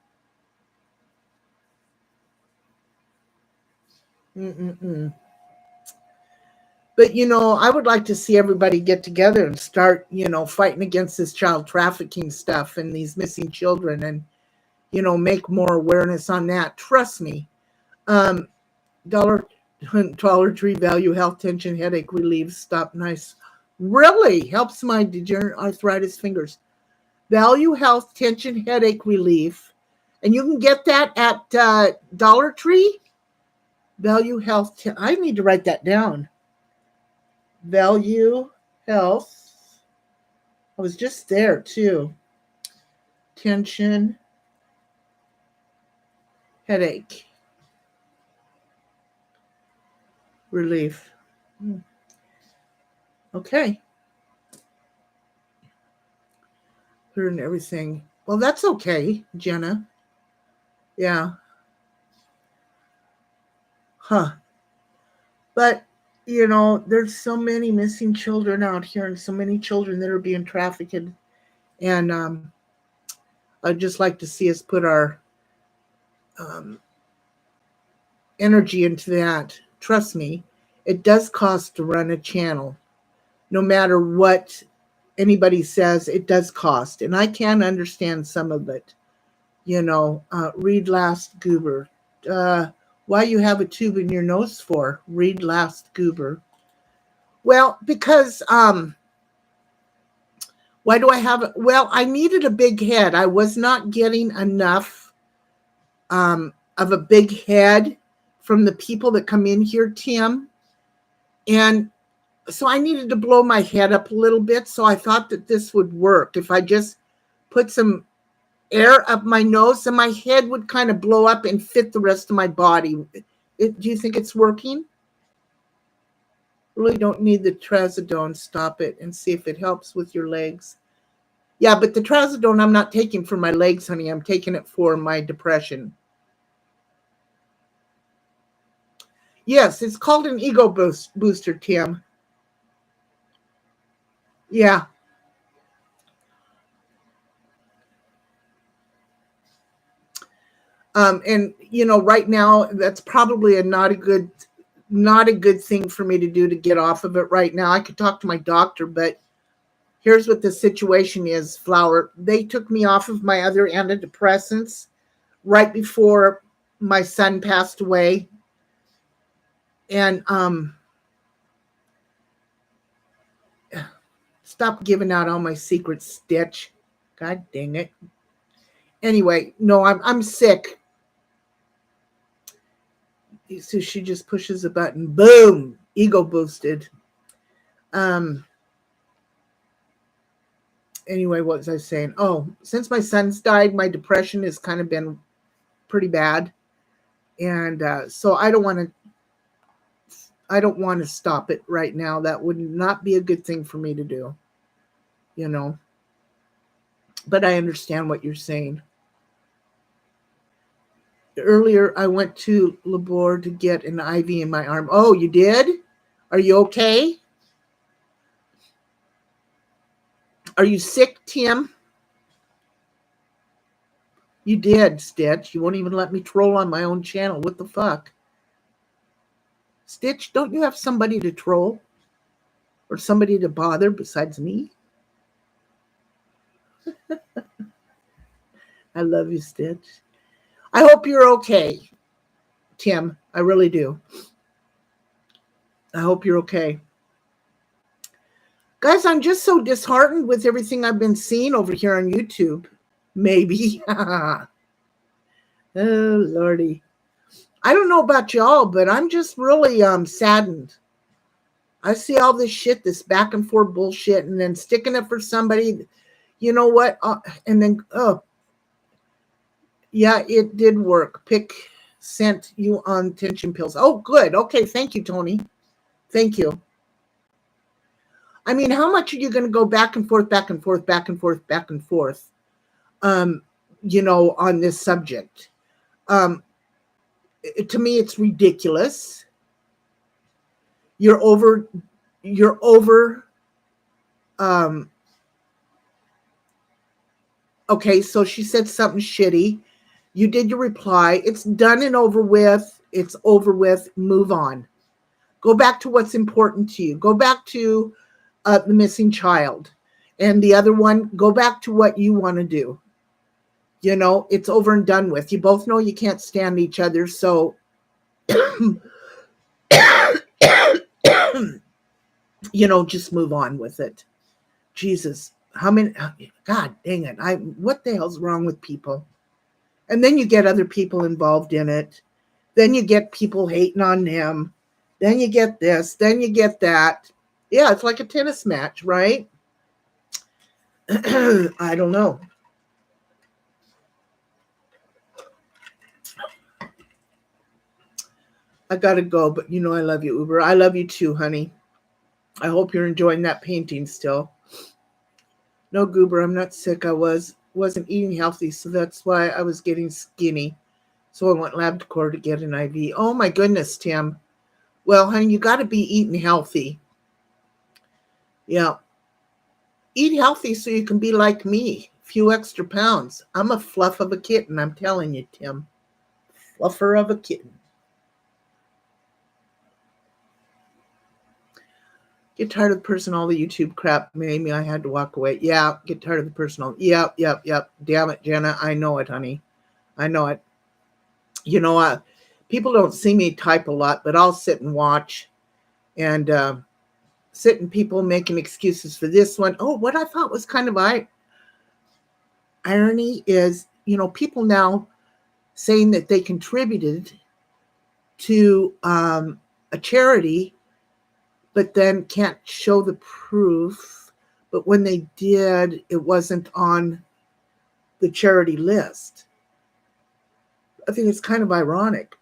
But, I would like to see everybody get together and start, fighting against this child trafficking stuff and these missing children and, make more awareness on that. Trust me. Dollar Tree Value Health Tension Headache Relief Stop Nice. Really helps my degenerate arthritis fingers. Value Health Tension Headache Relief. And you can get that at Dollar Tree. Value Health. I need to write that down. Value Health. I was just there too. Tension Headache Relief. Okay. Her and everything. Well, that's okay, Jenna. Yeah. Huh. But, there's so many missing children out here and so many children that are being trafficked. And I'd just like to see us put our um, energy into that. Trust me, it does cost to run a channel. No matter what anybody says, it does cost. And I can understand some of it. Read Last Goober. Uh, why you have a tube in your nose for? Read Last Goober. Well, because why do I have it? Well, I needed a big head. I was not getting enough of a big head from the people that come in here, Tim. And so I needed to blow my head up a little bit. So I thought that this would work. If I just put some air up my nose, and my head would kind of blow up and fit the rest of my body. Do you think it's working? Really don't need the trazodone. Stop it and see if it helps with your legs. Yeah, but the trazodone I'm not taking for my legs, honey. I'm taking it for my depression. Yes, it's called an ego booster, Tim. Yeah. And right now that's probably not a good thing for me to do to get off of it right now. I could talk to my doctor, but here's what the situation is, Flower. They took me off of my other antidepressants right before my son passed away. And stop giving out all my secrets, Stitch. God dang it. Anyway, no, I'm sick. So she just pushes a button. Boom. Ego boosted. Anyway, what was I saying? Oh, since my son's died, my depression has kind of been pretty bad. And so I don't want to stop it right now. That would not be a good thing for me to do. But I understand what you're saying. Earlier, I went to Labor to get an IV in my arm. Oh, you did? Are you okay? Are you sick, Tim? You did, Stitch. You won't even let me troll on my own channel. What the fuck? Stitch, don't you have somebody to troll? Or somebody to bother besides me? I love you, Stitch. I hope you're okay, Tim. I really do. I hope you're okay. Guys, I'm just so disheartened with everything I've been seeing over here on YouTube. Maybe. Oh, Lordy. I don't know about y'all, but I'm just really saddened. I see all this shit, this back and forth bullshit, and then sticking up for somebody. You know what? And then, yeah, it did work. Pick sent you on tension pills. Oh, good. Okay, thank you, Tony. Thank you. I mean, how much are you going to go back and forth, back and forth, back and forth, back and forth, on this subject? To me, it's ridiculous. You're over, okay, so she said something shitty. You did your reply. It's done and over with. It's over with. Move on. Go back to what's important to you. Go back to the missing child. And the other one, go back to what you want to do. It's over and done with. You both know you can't stand each other. So, just move on with it. Jesus. How many? God dang it. What the hell's wrong with people? And then you get other people involved in it. Then you get people hating on them. Then you get this. Then you get that. Yeah, it's like a tennis match, right? I don't know. I gotta go, but you know I love you, Uber. I love you too, honey. I hope you're enjoying that painting still. No, Goober, I'm not sick. Wasn't eating healthy, so that's why I was getting skinny. So I went LabCorp to get an IV. Oh my goodness, Tim. Well, honey, you got to be eating healthy. Yeah, eat healthy so you can be like me. A few extra pounds. I'm a fluff of a kitten. I'm telling you, Tim. Fluffer of a kitten. Get tired of the personal, the YouTube crap made me. I had to walk away. Yeah, get tired of the personal. Yep. Damn it, Jenna. I know it, honey. I know it. You know, people don't see me type a lot, but I'll sit and watch and sit and people making excuses for this one. Oh, what I thought was kind of irony is, people now saying that they contributed to a charity, but then can't show the proof. But when they did, it wasn't on the charity list. I think it's kind of ironic.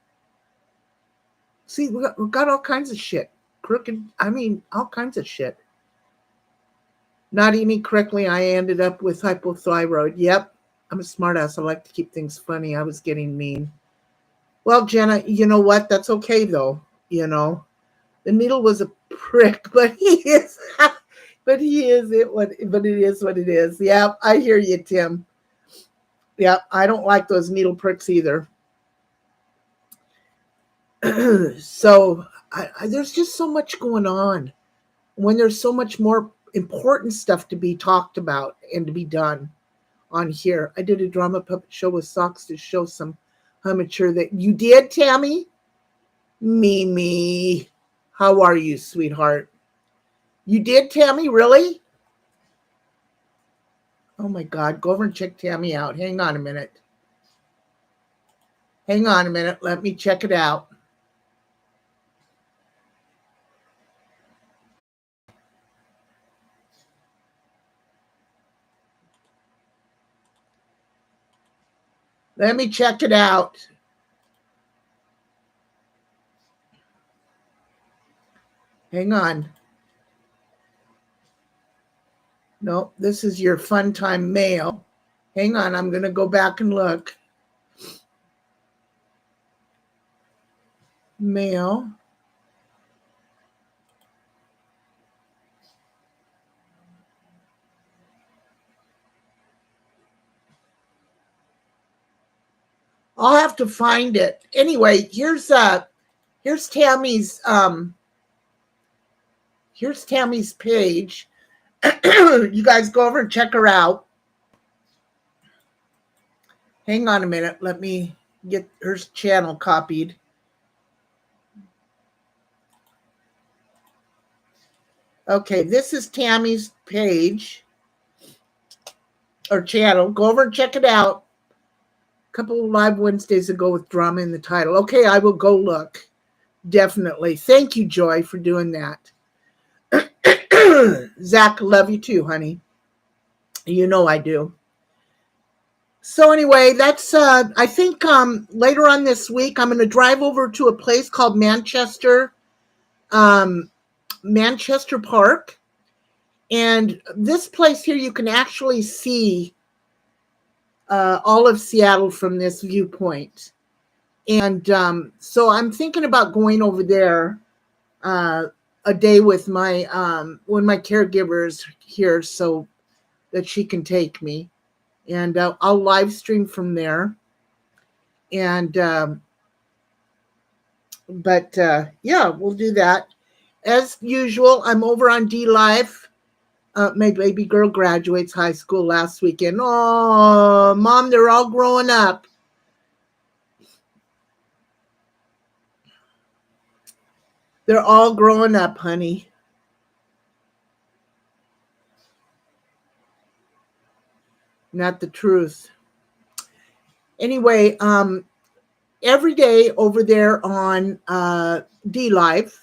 See, we got all kinds of shit. Crooked, all kinds of shit. Not eating correctly, I ended up with hypothyroid. Yep, I'm a smartass. I like to keep things funny. I was getting mean. Well, Jenna, you know what? That's okay, though. The needle was a prick, but he is, but it is what it is. Yeah, I hear you, Tim. Yeah, I don't like those needle pricks either. So there's just so much going on when there's so much more important stuff to be talked about and to be done on here. I did a drama puppet show with socks to show some amateur that you did, Tammy. Mimi, how are you, sweetheart? You did, Tammy? Really? Oh my God, go over and check Tammy out. Hang on a minute. Let me check it out. Let me check it out. Hang on. No, this is your fun time mail. Hang on, I'm going to go back and look. Mail. I'll have to find it. Anyway, here's Tammy's page. You guys go over and check her out. Hang on a minute. Let me get her channel copied. Okay, this is Tammy's page or channel. Go over and check it out. A couple of live Wednesdays ago with drama in the title. Okay, I will go look. Definitely. Thank you, Joy, for doing that. Zach, love you too, honey. You know I do. So anyway, that's I think later on this week I'm going to drive over to a place called Manchester Park. And this place here, you can actually see all of Seattle from this viewpoint. And so I'm thinking about going over there a day with my one of my caregivers here so that she can take me. And I'll live stream from there. And yeah, we'll do that. As usual, I'm over on DLive. My baby girl graduates high school last weekend. Oh, Mom, they're all growing up. They're all growing up, honey. Not the truth. Anyway, every day over there on DLive,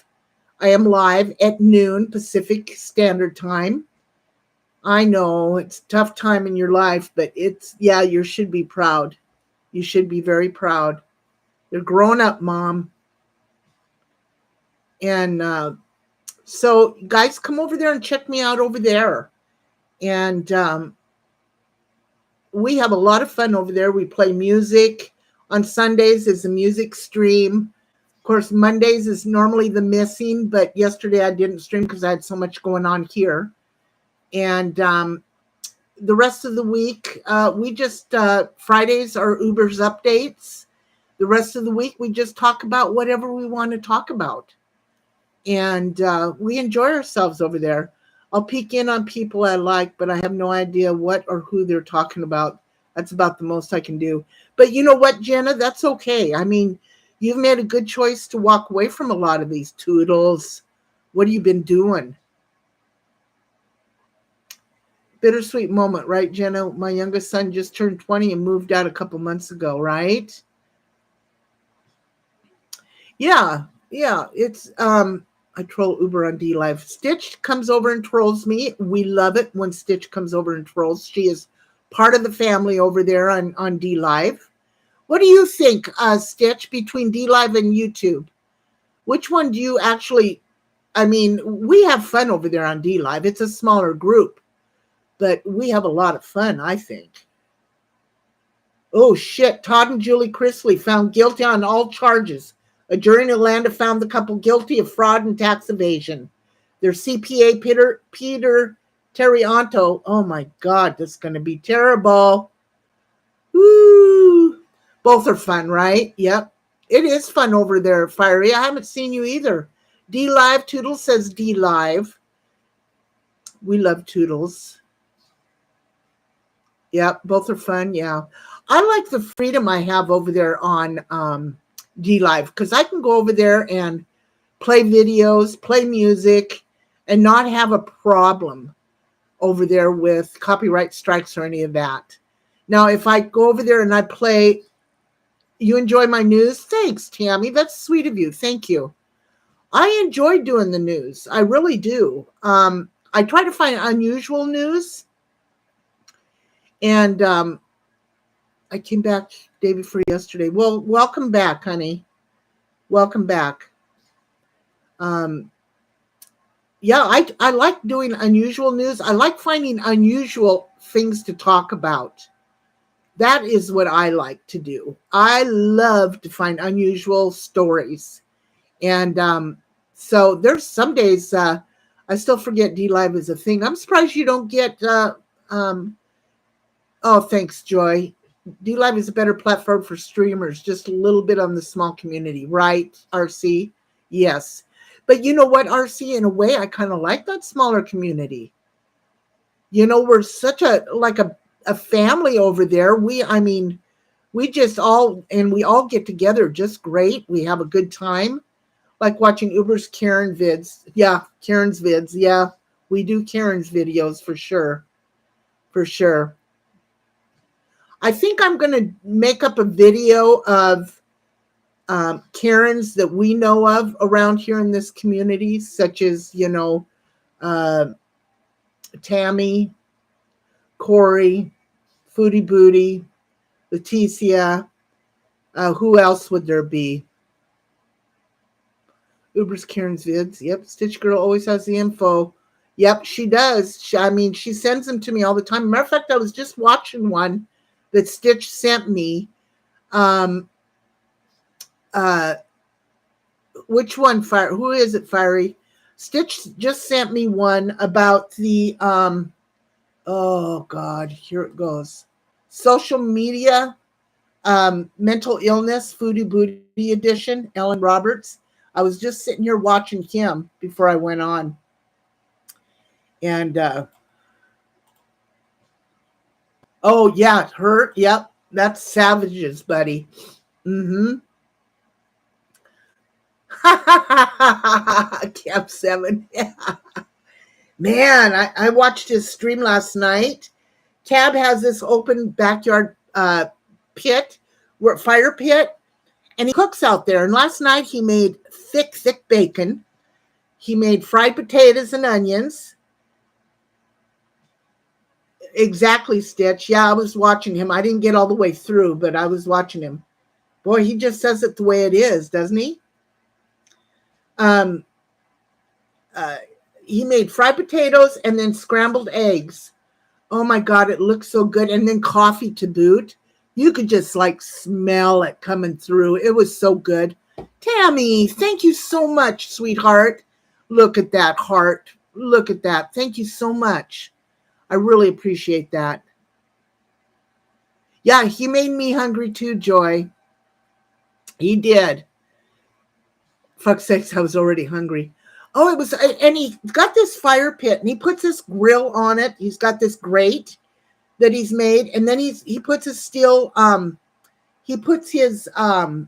I am live at noon Pacific Standard Time. I know it's a tough time in your life, but you should be proud. You should be very proud. They're growing up, Mom. And so, guys, come over there and check me out over there. And we have a lot of fun over there. We play music. On Sundays is a music stream. Of course, Mondays is normally the missing, but yesterday I didn't stream because I had so much going on here. And the rest of the week, we just, Fridays are Uber's updates. The rest of the week, we just talk about whatever we want to talk about. And we enjoy ourselves over there. I'll peek in on people I like, but I have no idea what or who they're talking about. That's about the most I can do. But you know what, Jenna? That's okay. I mean, you've made a good choice to walk away from a lot of these toodles. What have you been doing? Bittersweet moment, right, Jenna? My youngest son just turned 20 and moved out a couple months ago, right? Yeah. It's I troll Uber on D Live. Stitch comes over and trolls me. We love it when Stitch comes over and trolls. She is part of the family over there on D Live. What do you think, Stitch, between D Live and YouTube? Which one do you actually? I mean, we have fun over there on D Live. It's a smaller group, but we have a lot of fun, I think. Oh shit! Todd and Julie Chrisley found guilty on all charges. A jury in Atlanta found the couple guilty of fraud and tax evasion. Their CPA, Peter Terrianto, oh my God, this is going to be terrible. Woo! Both are fun, right? Yep. It is fun over there, Fiery. I haven't seen you either. D Live, Toodles says D Live. We love Toodles. Yep, both are fun, yeah. I like the freedom I have over there on D Live because I can go over there and play videos, play music, and not have a problem over there with copyright strikes or any of that. Now, if I go over there and I play, you enjoy my news? Thanks, Tammy. That's sweet of you. Thank you. I enjoy doing the news. I really do. I try to find unusual news. And I came back day before yesterday. Well, welcome back, honey. Welcome back. Yeah, I like doing unusual news. I like finding unusual things to talk about. That is what I like to do. I love to find unusual stories. And so there's some days I still forget D Live is a thing. I'm surprised you don't get oh, thanks, Joy. D Live is a better platform for streamers, just a little bit on the small community, right, RC? Yes. But you know what, RC, in a way, I kind of like that smaller community. You know, we're such a family over there. We just all, and we all get together just great. We have a good time. Like watching Uber's Karen vids. Yeah, Karen's vids. Yeah, we do Karen's videos for sure. For sure. I think I'm going to make up a video of Karens that we know of around here in this community, such as, you know, Tammy, Corey, Foodie Booty, Leticia. Who else would there be? Uber's Karen's vids. Yep, Stitch Girl always has the info. Yep, she does. She sends them to me all the time. Matter of fact, I was just watching one that Stitch sent me. Which one, Fire? Who is it, Fiery? Stitch just sent me one about the oh God, here it goes. Social media, mental illness, Foodie Booty edition, Ellen Roberts. I was just sitting here watching him before I went on. And oh yeah, her, yep, that's Savages, buddy. Mm-hmm. Camp 7. Yeah. Man, I watched his stream last night. Tab has this open backyard pit, fire pit, and he cooks out there. And last night he made thick bacon. He made fried potatoes and onions. Exactly, Stitch. Yeah, I was watching him. I didn't get all the way through, but I was watching him. Boy, he just says it the way it is, doesn't he? uh, he made fried potatoes and then scrambled eggs. Oh my God, it looks so good. And then coffee to boot. You could just like smell it coming through. It was so good. Tammy, thank you so much, sweetheart. Look at that heart. Look at that. Thank you so much. I really appreciate that. Yeah, he made me hungry too, Joy. He did. Fuck's sakes, I was already hungry. Oh, it was, and he got this fire pit and he puts this grill on it. He's got this grate that he's made, and then he puts his steel, he puts his, oh,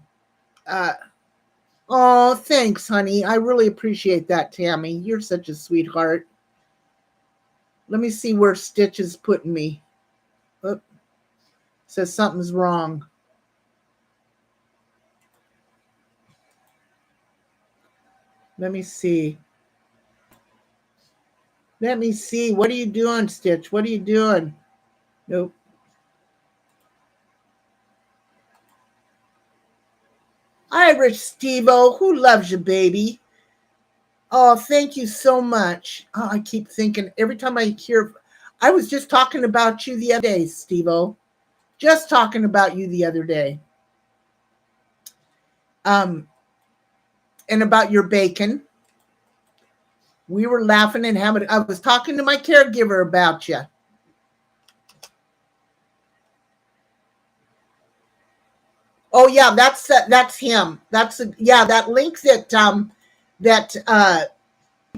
thanks, honey. I really appreciate that, Tammy. You're such a sweetheart. Let me see where Stitch is putting me. Oh, says something's wrong. Let me see. Let me see. What are you doing, Stitch? What are you doing? Nope. Irish Steve-O, who loves you, baby? Oh, thank you so much. Oh, I keep thinking every time I hear, I was just talking about you the other day, Steve-O. Just talking about you the other day. And about your bacon. We were laughing and having, I was talking to my caregiver about you. Oh yeah, that's him. That link that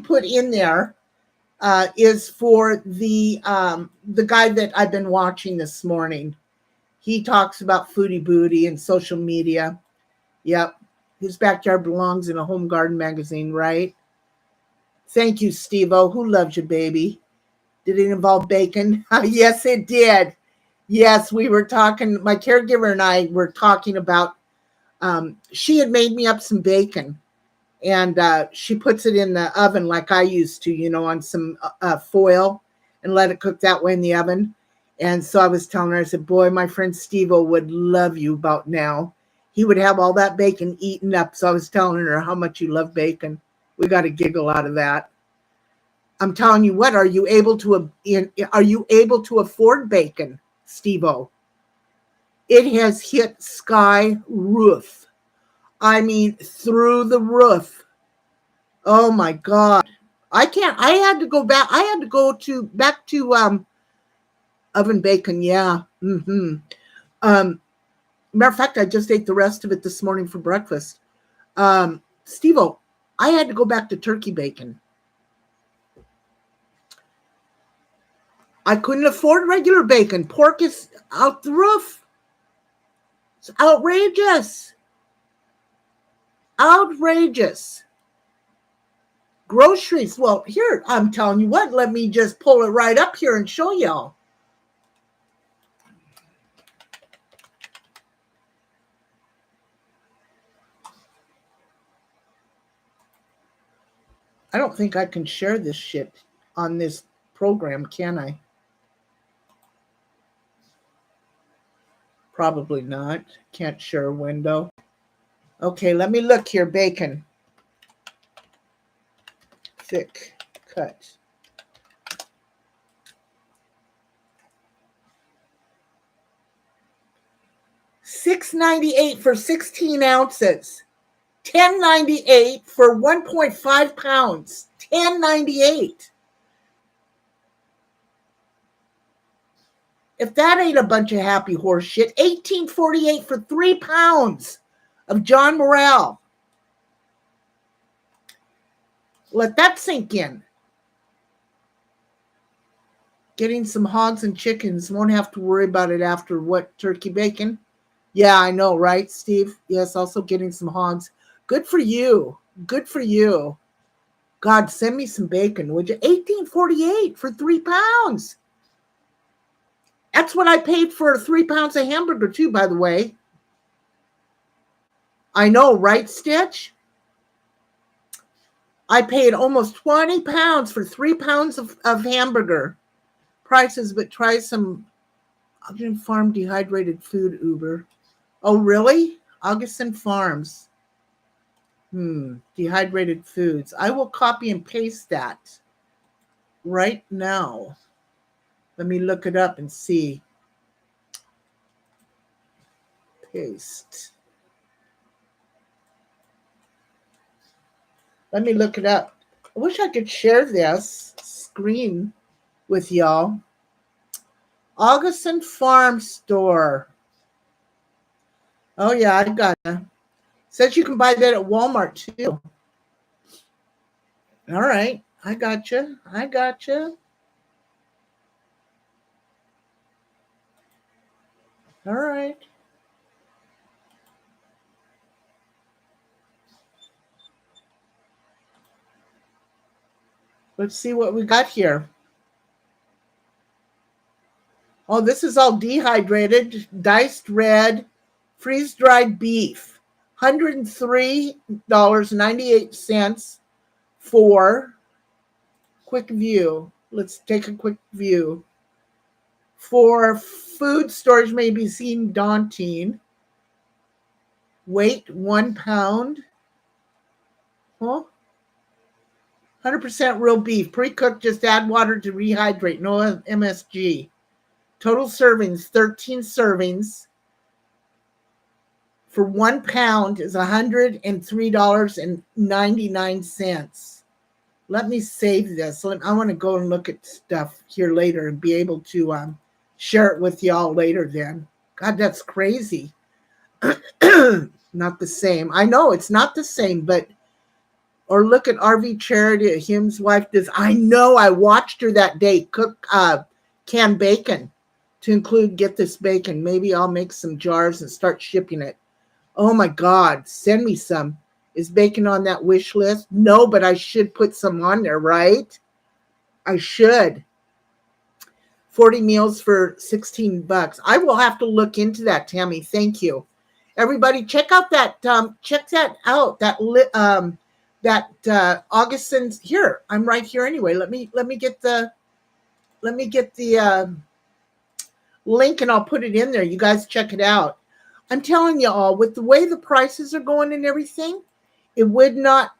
put in there is for the guy that I've been watching this morning. He talks about foodie booty and social media. Yep. His backyard belongs in a home garden magazine, right? Thank you, Steve-O. Who loves you, baby? Did it involve bacon? Yes, it did. Yes, we were talking, my caregiver and I were talking about, she had made me up some bacon, and she puts it in the oven like I used to, on some foil, and let it cook that way in the oven. And so I was telling her, I said, boy, my friend Steve-O would love you about now. He would have all that bacon eaten up. So I was telling her how much you love bacon. We got a giggle out of that. I'm telling you what, are you able to afford bacon, Steve-O? It has hit sky roof. I mean, through the roof. Oh my God. I had to go back. I had to go back to oven bacon. Yeah. Matter of fact, I just ate the rest of it this morning for breakfast. Steve-O, I had to go back to turkey bacon. I couldn't afford regular bacon. Pork is out the roof. It's outrageous. Outrageous. Groceries. Well, here, I'm telling you what, let me just pull it right up here and show y'all. I don't think I can share this shit on this program, can I? Probably not. Can't share a window. Okay, let me look here. Bacon. Thick cut. $6.98 for 16 ounces. $10.98 for 1.5 pounds. $10.98. If that ain't a bunch of happy horse shit, $18.48 for 3 pounds of John Morrell. Let that sink in. Getting some hogs and chickens. Won't have to worry about it after what? Turkey bacon? Yeah, I know, right, Steve? Yes, also getting some hogs. Good for you. Good for you. God, send me some bacon, would you? $18.48 for 3 pounds. That's what I paid for 3 pounds of hamburger, too, by the way. I know, right, Stitch? I paid almost 20 pounds for 3 pounds of hamburger. Prices, but try some Ogden Farm dehydrated food, Uber. Oh, really? Augustin Farms. Dehydrated foods. I will copy and paste that right now. Let me look it up and see. Paste. Let me look it up. I wish I could share this screen with y'all. Augustin Farm Store. Oh yeah, I got it. Says you can buy that at Walmart too. All right, I got you. I got you. All right. Let's see what we got here. Oh, this is all dehydrated, diced red, freeze dried beef. $103.98 for quick view. Let's take a quick view. For food storage may be seen daunting. Weight 1 pound. Huh? 100% real beef. Pre-cooked, just add water to rehydrate. No MSG. Total servings, 13 servings. For 1 pound is $103.99. Let me save this. I want to go and look at stuff here later and be able to share it with y'all later then. God, that's crazy. Not the same. I know it's not the same, but or look at RV Charity, Hume's wife does. I know I watched her that day cook canned bacon to include, get this bacon. Maybe I'll make some jars and start shipping it. Oh my God, send me some. Is bacon on that wish list? No, but I should put some on there, right? I should. 40 meals for $16. I will have to look into that, Tammy. Thank you. Everybody, check out that. Check that out. That Augustin's here. I'm right here anyway. Let me get the link and I'll put it in there. You guys check it out. I'm telling you all, with the way the prices are going and everything, it would not.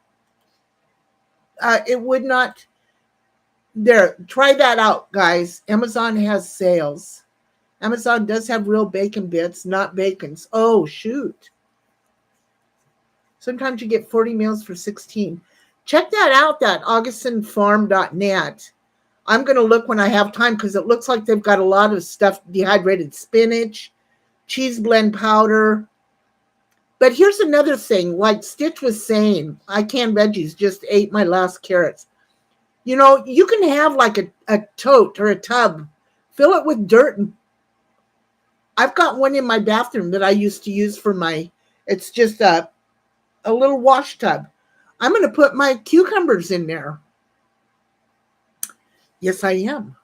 There, try that out, guys. Amazon has sales. Amazon does have real bacon bits, not bacons. Oh, shoot. Sometimes you get 40 meals for 16. Check that out, that augustinfarm.net. I'm going to look when I have time because it looks like they've got a lot of stuff, dehydrated spinach, cheese blend powder. But here's another thing, like Stitch was saying, I canned veggies, just ate my last carrots. You know, you can have like a tote or a tub, fill it with dirt. And I've got one in my bathroom that I used to use for it's just a little wash tub. I'm going to put my cucumbers in there. Yes, I am.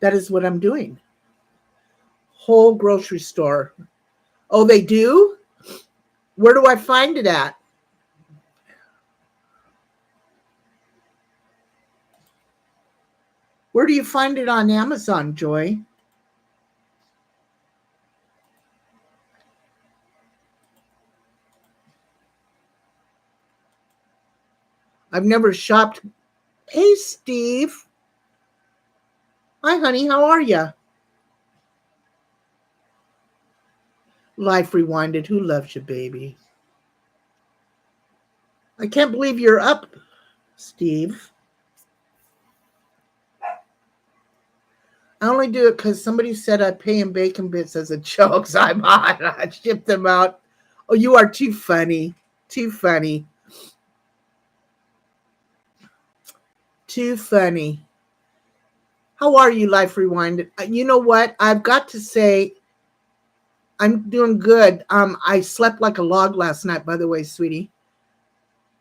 That is what I'm doing. Whole grocery store. Oh, they do? Where do I find it at? Where do you find it on Amazon, Joy? I've never shopped. Hey, Steve. Hi, honey. How are you? Life Rewinded. Who loves you, baby? I can't believe you're up, Steve. I only do it because somebody said I pay in bacon bits as a joke, so I'm on. I ship them out. Oh, you are too funny. Too funny. Too funny. How are you, Life Rewinded? You know what? I've got to say, I'm doing good. I slept like a log last night, by the way, sweetie.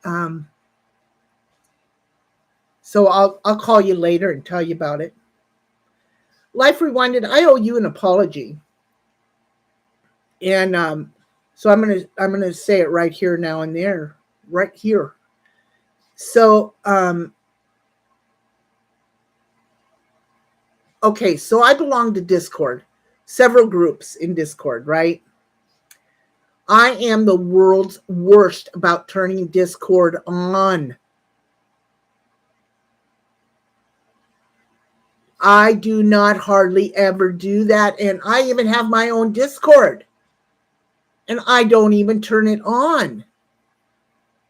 So I'll call you later and tell you about it. Life Rewinded, I owe you an apology. And so I'm gonna say it right here now and there. Right here. So okay, so I belong to Discord, several groups in Discord, right? I am the world's worst about turning Discord on. I do not hardly ever do that. And I even have my own Discord. And I don't even turn it on.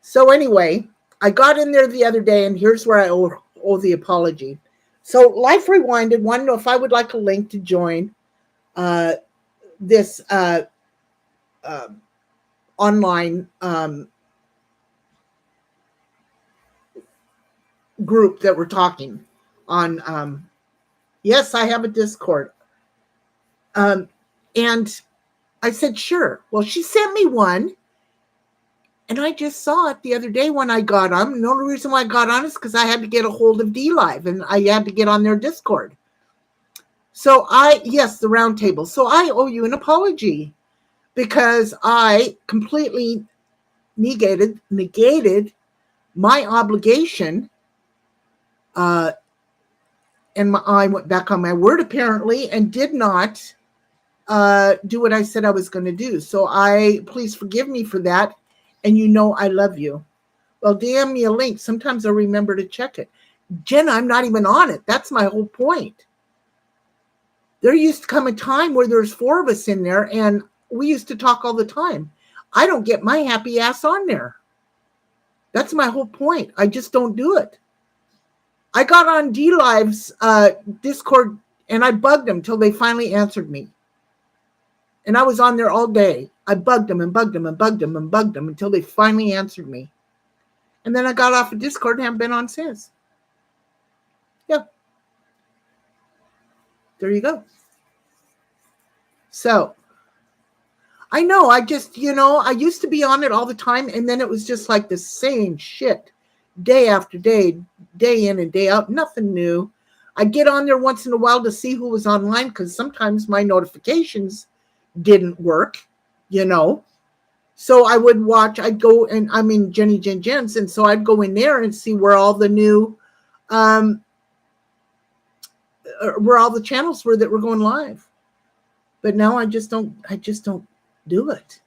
So anyway, I got in there the other day, and here's where I owe the apology. So Life Rewinded wanted to know if I would like a link to join this online group that we're talking on. Yes, I have a Discord. And I said, sure. Well, she sent me one. And I just saw it the other day when I got on. The only reason why I got on is because I had to get a hold of DLive, and I had to get on their Discord. So yes, the round table. So I owe you an apology because I completely negated my obligation. And I went back on my word apparently and did not do what I said I was going to do. So please forgive me for that. And you know I love you. Well, DM me a link. Sometimes I'll remember to check it. Jenna, I'm not even on it. That's my whole point. There used to come a time where there's 4 of us in there, and we used to talk all the time. I don't get my happy ass on there. That's my whole point. I just don't do it. I got on DLive's Discord, and I bugged them till they finally answered me. And I was on there all day. I bugged them and bugged them and bugged them and bugged them until they finally answered me. And then I got off of Discord and haven't been on since. Yeah. There you go. So, I know, I just, I used to be on it all the time, and then it was just like the same shit. Day after day, day in and day out, nothing new. I get on there once in a while to see who was online, because sometimes my notifications didn't work, So I would watch, I'd go, and I'm in Jenny Jen Jensen, so I'd go in there and see where all the new, where all the channels were that were going live. But now I just don't do it,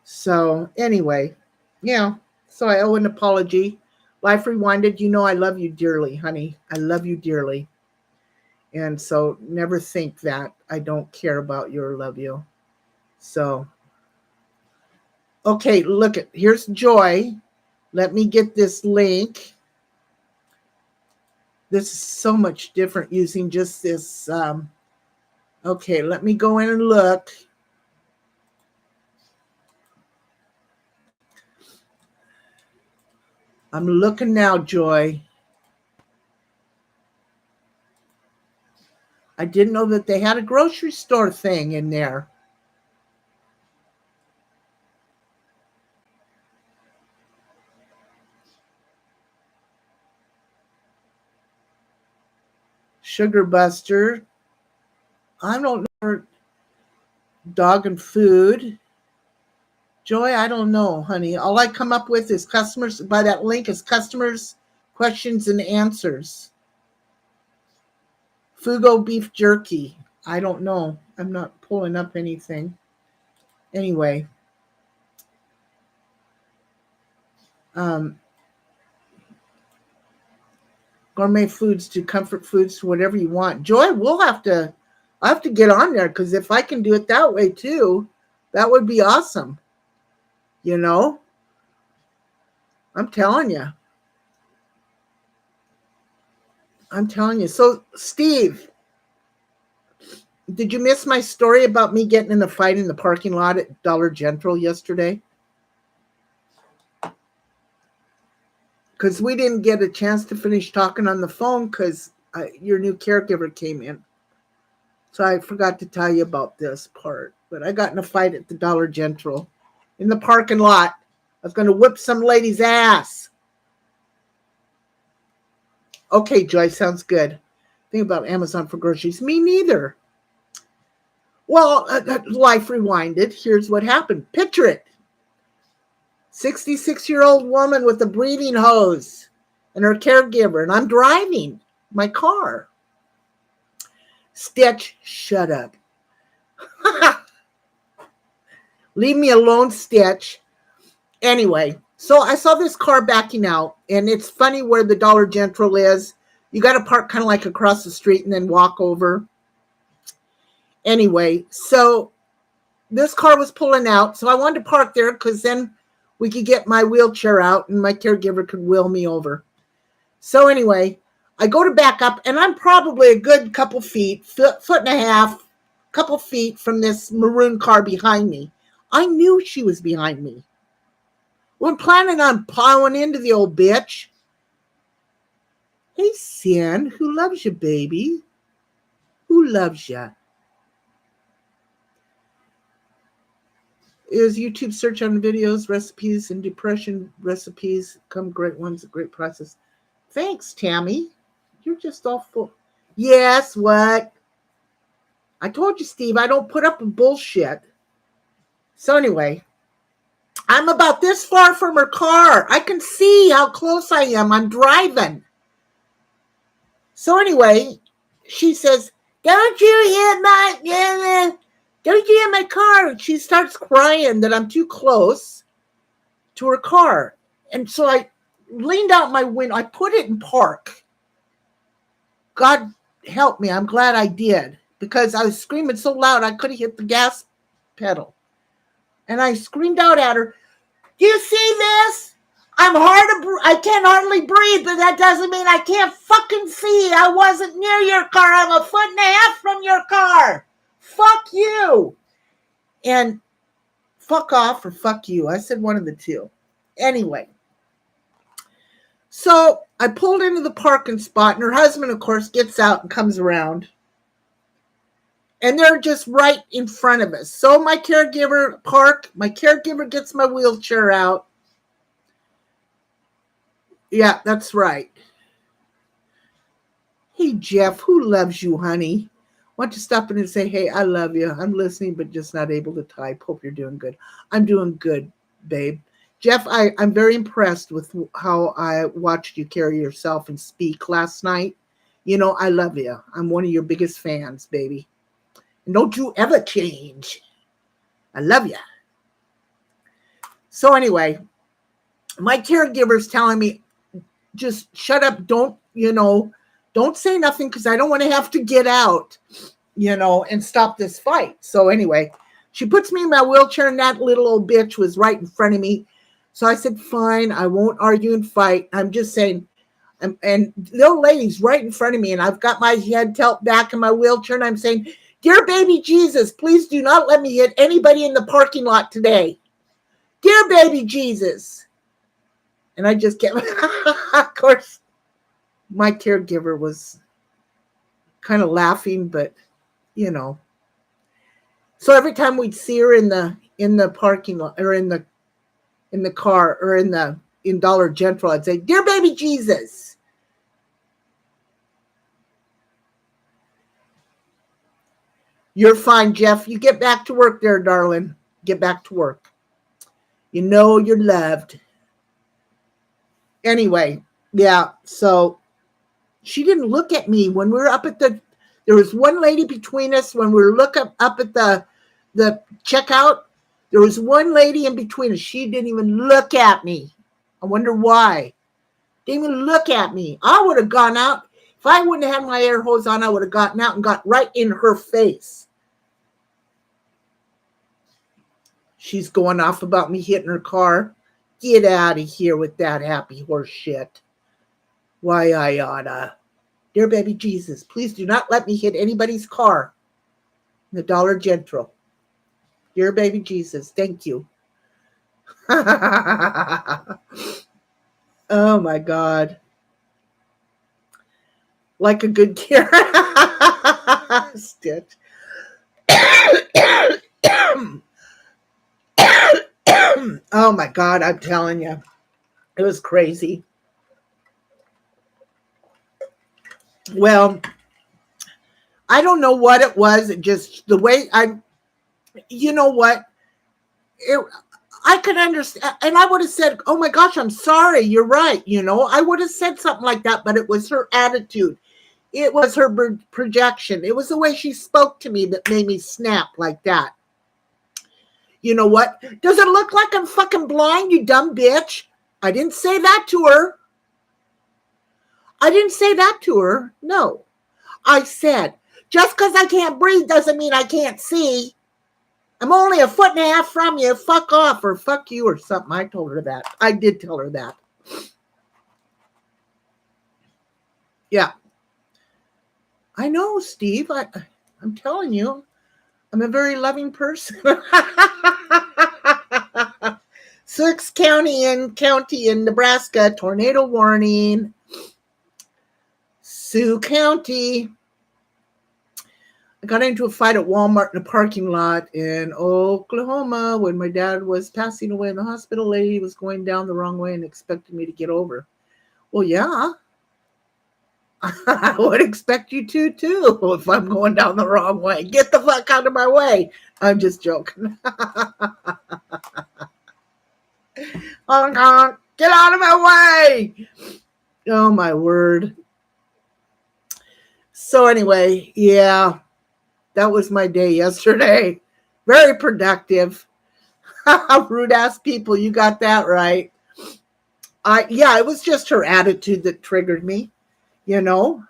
So anyway, yeah, so I owe an apology. Life Rewinded, I love you dearly, honey. I love you dearly. And so never think that I don't care about you or love you. So, okay, here's Joy. Let me get this link. This is so much different using just this. Okay, let me go in and look. I'm looking now, Joy. I didn't know that they had a grocery store thing in there. Sugar Buster. I don't know. Dog and food. Joy, I don't know, honey. All I come up with is customers, by that link is customers, questions, and answers. Fugo beef jerky. I don't know. I'm not pulling up anything. Anyway. Gourmet foods to comfort foods to whatever you want. Joy, I have to get on there, because if I can do it that way too, that would be awesome. I'm telling you. So, Steve, did you miss my story about me getting in a fight in the parking lot at Dollar General yesterday? Because we didn't get a chance to finish talking on the phone because your new caregiver came in. So I forgot to tell you about this part. But I got in a fight at the Dollar General in the parking lot. I was going to whip some lady's ass. Okay, Joy, sounds good. Think about Amazon for groceries. Me neither. Well, Life Rewinded. Here's what happened. Picture it. 66-year-old woman with a breathing hose and her caregiver, and I'm driving my car. Stitch, shut up. Leave me alone, Stitch. Anyway, so I saw this car backing out, and it's funny where the Dollar General is. You got to park kind of like across the street and then walk over. Anyway, so this car was pulling out, so I wanted to park there because then we could get my wheelchair out and my caregiver could wheel me over. So anyway, I go to back up, and I'm probably a good couple feet, foot and a half, couple feet from this maroon car behind me. I knew she was behind me. We're planning on plowing into the old bitch. Hey, Sin, who loves you, baby? Who loves you? Is YouTube search on videos, recipes, and depression recipes come great ones, a great process. Thanks, Tammy. You're just all full. Yes, what? I told you, Steve, I don't put up with bullshit. So anyway, I'm about this far from her car. I can see how close I am. I'm driving. So anyway, she says, don't you hit my car. And she starts crying that I'm too close to her car. And so I leaned out my window. I put it in park. God help me. I'm glad I did, because I was screaming so loud I could have hit the gas pedal. And I screamed out at her, do you see this? I can't hardly breathe, but that doesn't mean I can't fucking see. I wasn't near your car. I'm a foot and a half from your car. Fuck you. And fuck off or fuck you. I said one of the two. Anyway. So I pulled into the parking spot, and her husband, of course, gets out and comes around. And they're just right in front of us. So my caregiver gets my wheelchair out. Yeah, that's right. Hey, Jeff, who loves you, honey? Why don't you stop in and say, hey, I love you. I'm listening, but just not able to type. Hope you're doing good. I'm doing good, babe. Jeff, I'm very impressed with how I watched you carry yourself and speak last night. You know, I love you. I'm one of your biggest fans, baby. And don't you ever change. I love you. So anyway, my caregiver's telling me, just shut up. Don't say nothing, because I don't want to have to get out, and stop this fight. So anyway, she puts me in my wheelchair, and that little old bitch was right in front of me. So I said, fine, I won't argue and fight. I'm just saying, and the old lady's right in front of me, and I've got my head tilt back in my wheelchair, and I'm saying, dear baby Jesus, please do not let me hit anybody in the parking lot today. Dear baby Jesus. And I just kept, of course, my caregiver was kind of laughing, but, So every time we'd see her in the parking lot, or in the car, or in Dollar General, I'd say, dear baby Jesus. You're fine, Jeff. You get back to work there, darling. Get back to work. You know you're loved. Anyway, yeah, so she didn't look at me when we were up at there was one lady between us when we were up at the checkout. There was one lady in between us. She didn't even look at me. I wonder why. Didn't even look at me. I would have gone out. If I wouldn't have had my air hose on, I would have gotten out and got right in her face. She's going off about me hitting her car. Get out of here with that happy horse shit. Why I oughta. Dear baby Jesus, please do not let me hit anybody's car in the Dollar General. Dear baby Jesus, thank you. Oh my God. Like a good care. Stitch. Oh my God, I'm telling you. It was crazy. Well, I don't know what it was. It just the way you know what? I could understand. And I would have said, oh my gosh, I'm sorry. You're right. I would have said something like that, but it was her attitude. It was her projection. It was the way she spoke to me that made me snap like that. You know what? Does it look like I'm fucking blind, you dumb bitch? I didn't say that to her. I didn't say that to her. No. I said, just because I can't breathe doesn't mean I can't see. I'm only a foot and a half from you. Fuck off or fuck you or something. I told her that. I did tell her that. Yeah. I know, Steve. I'm telling you, I'm a very loving person. 6 county in Nebraska, tornado warning. Sioux County. I got into a fight at Walmart in a parking lot in Oklahoma when my dad was passing away in the hospital. Lady was going down the wrong way and expected me to get over. Well, yeah. I would expect you to, too, if I'm going down the wrong way. Get the fuck out of my way. I'm just joking. Hong Kong, get out of my way. Oh, my word. So anyway, yeah, that was my day yesterday. Very productive. Rude ass people, you got that right. Yeah, it was just her attitude that triggered me, you know.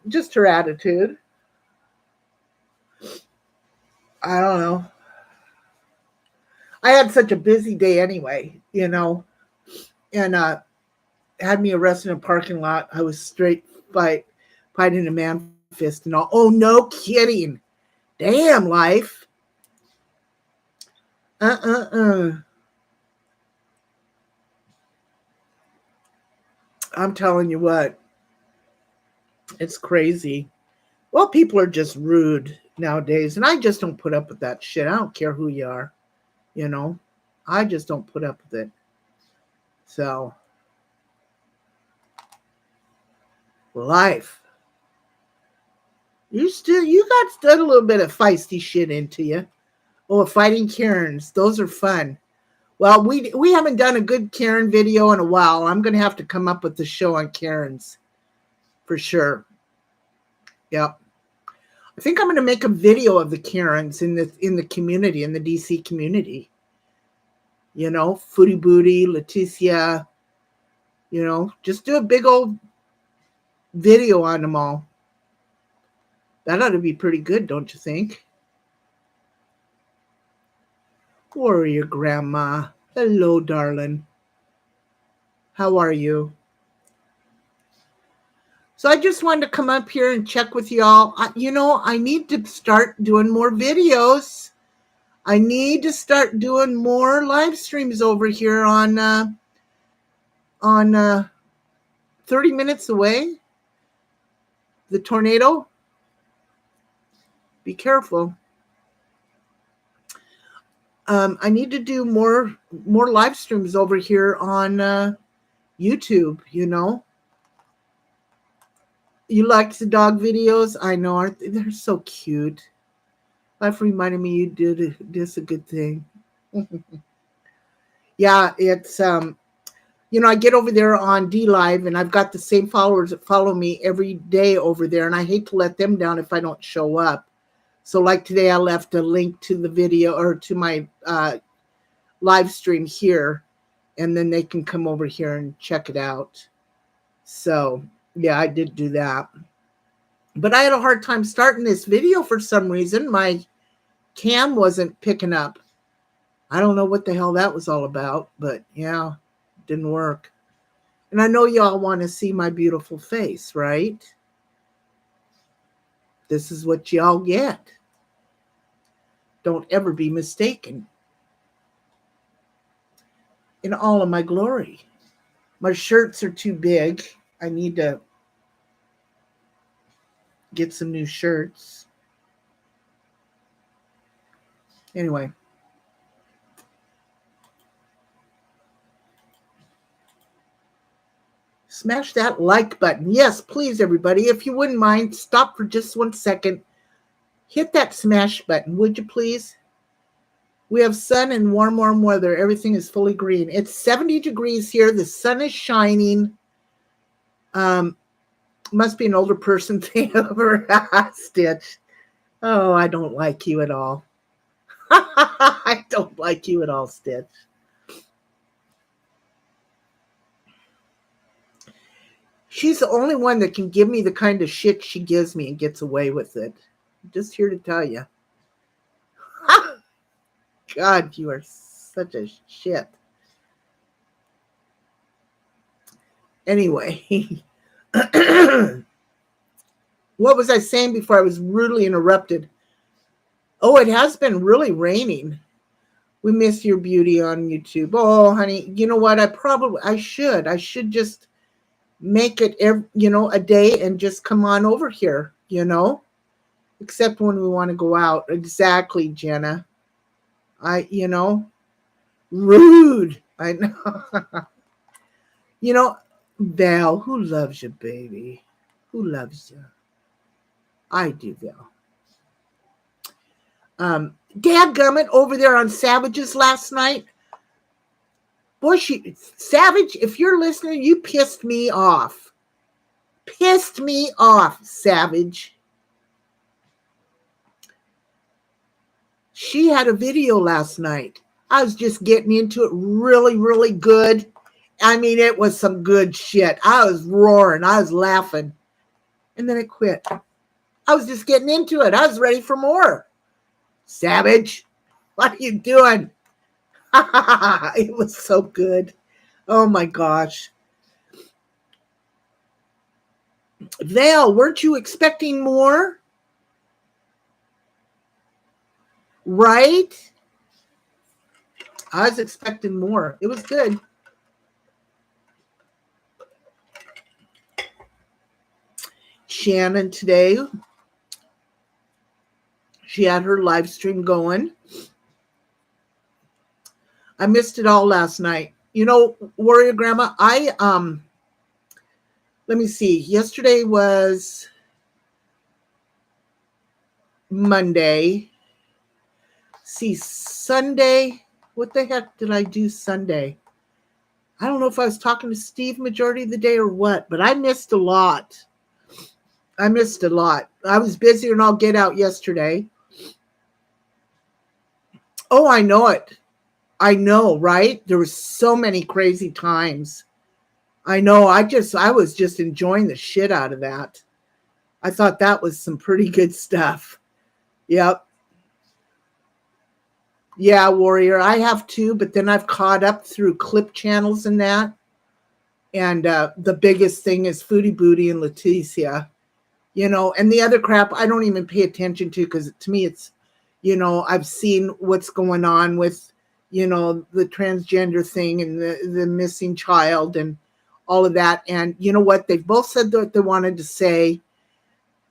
Just her attitude. I don't know. I had such a busy day anyway, you know, and had me arrested in a parking lot. I was straight fighting a man fist and all. Oh, no kidding. Damn, life. I'm telling you what. It's crazy. Well, people are just rude nowadays, and I just don't put up with that shit. I don't care who you are, you know. I just don't put up with it. So, life. You got still a little bit of feisty shit into you. Oh, fighting Karens. Those are fun. Well, we haven't done a good Karen video in a while. I'm going to have to come up with the show on Karens for sure. Yep. I think I'm going to make a video of the Karens in the community, in the DC community. You know, Footy Booty, Leticia, you know, just do a big old video on them all. That ought to be pretty good, don't you think? Warrior Grandma. Hello, darling. How are you? So I just wanted to come up here and check with y'all. I need to start doing more videos. I need to start doing more live streams over here on 30 minutes away. The tornado. Be careful. I need to do more live streams over here on YouTube, you know. You like the dog videos? I know, aren't they? They're so cute. Life reminded me you did this a good thing. Yeah, it's I get over there on D Live and I've got the same followers that follow me every day over there, and I hate to let them down if I don't show up. So like today, I left a link to the video or to my live stream here, and then they can come over here and check it out. So yeah, I did do that. But I had a hard time starting this video for some reason. My cam wasn't picking up. I don't know what the hell that was all about, but yeah, it didn't work. And I know y'all want to see my beautiful face, right? This is what y'all get. Don't ever be mistaken. In all of my glory. My shirts are too big. I need to get some new shirts. Anyway. Smash that like button. Yes, please, everybody. If you wouldn't mind, stop for just 1 second. Hit that smash button, would you please? We have sun and warm weather. Everything is fully green. It's 70 degrees here. The sun is shining. Must be an older person thing over Stitch. Oh, I don't like you at all. I don't like you at all, Stitch. She's the only one that can give me the kind of shit she gives me and gets away with it. I'm just here to tell you. God, you are such a shit. Anyway, what was I saying before I was rudely interrupted? Oh, it has been really raining. We miss your beauty on YouTube. Oh, honey, you know what? I should just make it a day and just come on over here, except when we want to go out. Exactly, Jenna. Rude. I know. Val, who loves you, baby? Who loves you? I do, Val. Dadgummit over there on Savages last night. Boy, Savage, if you're listening, you pissed me off. Pissed me off, Savage. She had a video last night. I was just getting into it really, really good. I mean, it was some good shit. I was roaring. I was laughing. And then it quit. I was just getting into it. I was ready for more. Savage, what are you doing? It was so good. Oh my gosh. Val, weren't you expecting more? Right? I was expecting more. It was good. Shannon today, she had her live stream going. I missed it all last night. Warrior Grandma, let me see. Yesterday was Monday. See, Sunday. What the heck did I do Sunday? I don't know if I was talking to Steve majority of the day or what, but I missed a lot. I was busy and I'll get out yesterday. Oh, I know it. I know, right? There were so many crazy times. I know. I was just enjoying the shit out of that. I thought that was some pretty good stuff. Yep. Yeah, Warrior. I have too, but then I've caught up through clip channels and that. And the biggest thing is Foodie Booty and Leticia. And the other crap I don't even pay attention to because to me it's, I've seen what's going on with, the transgender thing and the missing child and all of that. And you know what? They've both said what they wanted to say.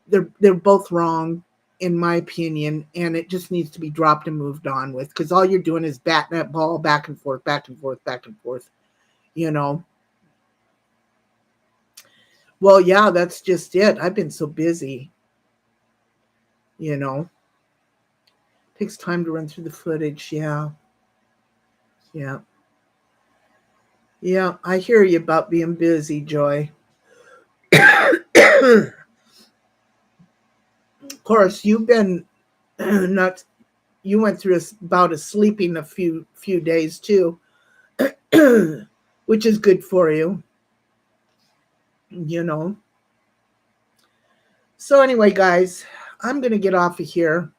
They're both wrong, in my opinion, and it just needs to be dropped and moved on with because all you're doing is batting that ball back and forth, back and forth, back and forth, Well, yeah, that's just it. I've been so busy, Takes time to run through the footage. Yeah. Yeah. Yeah, I hear you about being busy, Joy. Of course, you've been not. You went through about a sleeping a few days too, which is good for you. So anyway, guys, I'm gonna get off of here.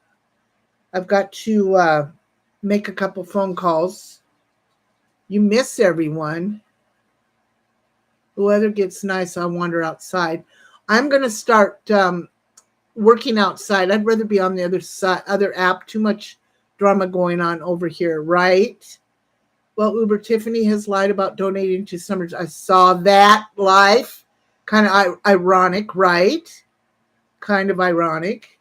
I've got to make a couple phone calls. You miss everyone. The weather gets nice. I'll wander outside. I'm gonna start working outside. I'd rather be on the other app. Too much drama going on over here, right? Well, Uber Tiffany has lied about donating to Summers. I saw that live. Kind of ironic, right? Kind of ironic.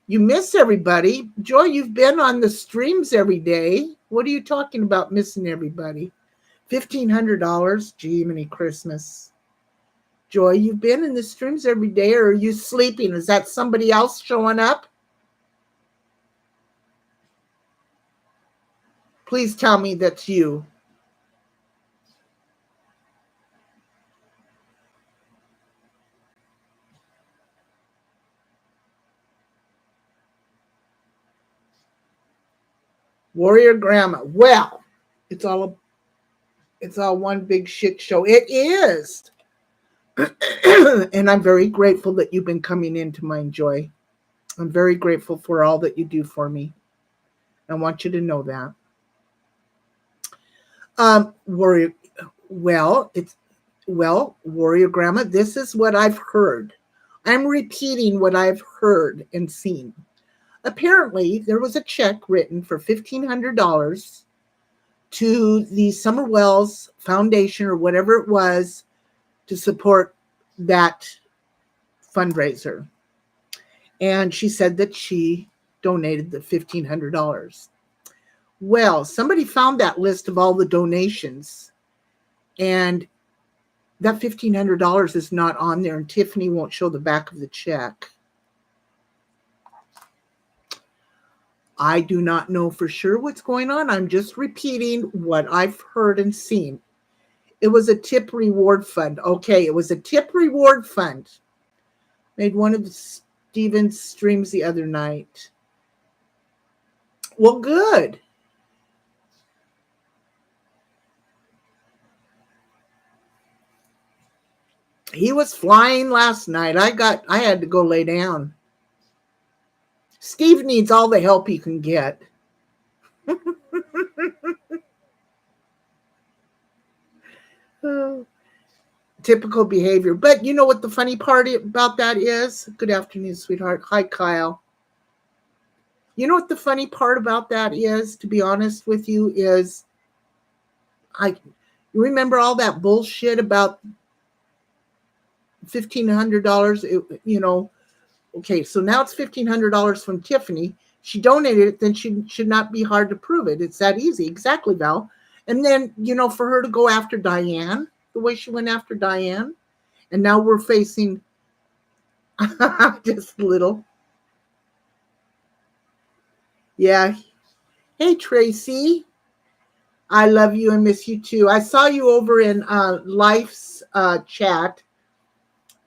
You miss everybody. Joy, you've been on the streams every day. What are you talking about missing everybody? $1,500. Gee, many Christmas. Joy, you've been in the streams every day, or are you sleeping? Is that somebody else showing up? Please tell me that's you. Warrior Grandma. Well, it's all one big shit show. It is. And I'm very grateful that you've been coming into my joy. I'm very grateful for all that you do for me. I want you to know that. Warrior, Warrior Grandma, this is what I've heard. I'm repeating what I've heard and seen. Apparently, there was a check written for $1,500 to the Summer Wells Foundation or whatever it was to support that fundraiser. And she said that she donated the $1,500. Well, somebody found that list of all the donations, and that $1,500 is not on there, and Tiffany won't show the back of the check. I do not know for sure what's going on. I'm just repeating what I've heard and seen. It was a tip reward fund. Okay, it was a tip reward fund. Made one of Steven's streams the other night. Well, good. He was flying last night. I had to go lay down. Steve needs all the help he can get. Typical behavior. But you know what the funny part about that is? Good afternoon, sweetheart. Hi, Kyle. You know what the funny part about that is, to be honest with you, is you remember all that bullshit about $1,500, you know. Okay, so now it's $1,500 from Tiffany. She donated it, then she should not be hard to prove it. It's that easy. Exactly, Val. And then, you know, for her to go after Diane, the way she went after Diane, and now we're facing just a little. Yeah. Hey, Tracy. I love you and miss you too. I saw you over in Life's chat.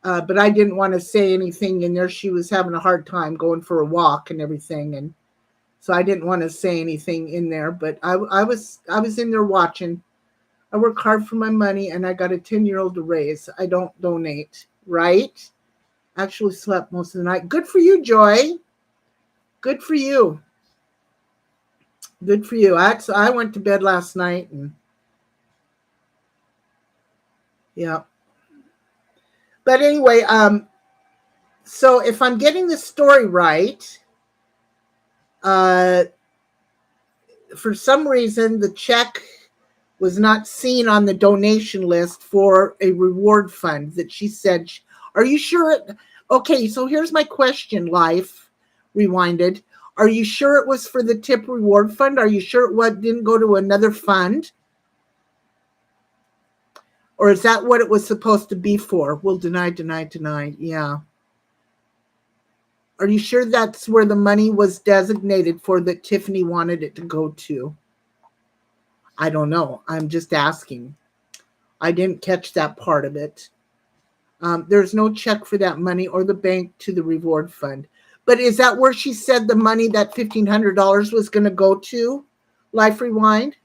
But I didn't want to say anything in there. She was having a hard time going for a walk and everything, and so I didn't want to say anything in there. But I was in there watching. I work hard for my money, and I got a 10-year-old to raise. I don't donate, right? Actually slept most of the night. Good for you, Joy. Good for you. Good for you. I went to bed last night, and yeah. But anyway, so if I'm getting the story right, for some reason, the check was not seen on the donation list for a reward fund that she said. Are you sure? Okay, so here's my question, Life Rewinded. Are you sure it was for the tip reward fund? Are you sure it didn't go to another fund? Or is that what it was supposed to be for? Well, deny. Yeah. Are you sure that's where the money was designated for that Tiffany wanted it to go to? I don't know. I'm just asking. I didn't catch that part of it. There's no check for that money or the bank to the reward fund. But is that where she said the money, that $1,500 was going to go to? Life Rewind?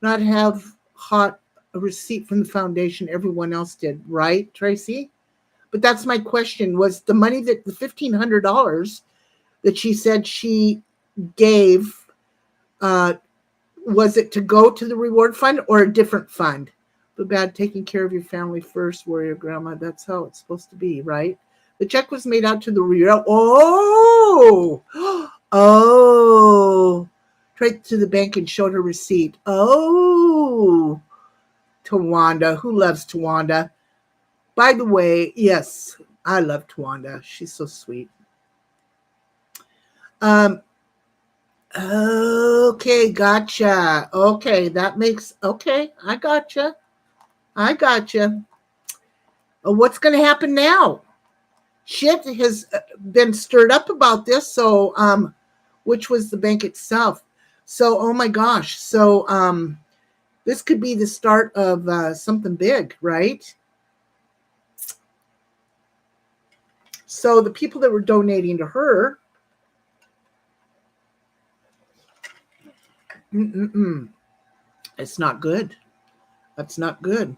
Not have a receipt from the foundation. Everyone else did, right, Tracy? But that's my question. Was the money the $1,500 that she said she gave, was it to go to the reward fund or a different fund? But bad, taking care of your family first, Warrior Grandma. That's how it's supposed to be, right? The check was made out to the real. Oh, straight to the bank and showed her receipt. Oh, Tawanda. Who loves Tawanda? By the way, yes, I love Tawanda. She's so sweet. Okay, gotcha. Okay, that makes, okay, I gotcha. What's going to happen now? Shit has been stirred up about this. So, which was the bank itself. So, oh my gosh. So, this could be the start of something big, right? So the people that were donating to her, Mm-mm-mm. It's not good. That's not good.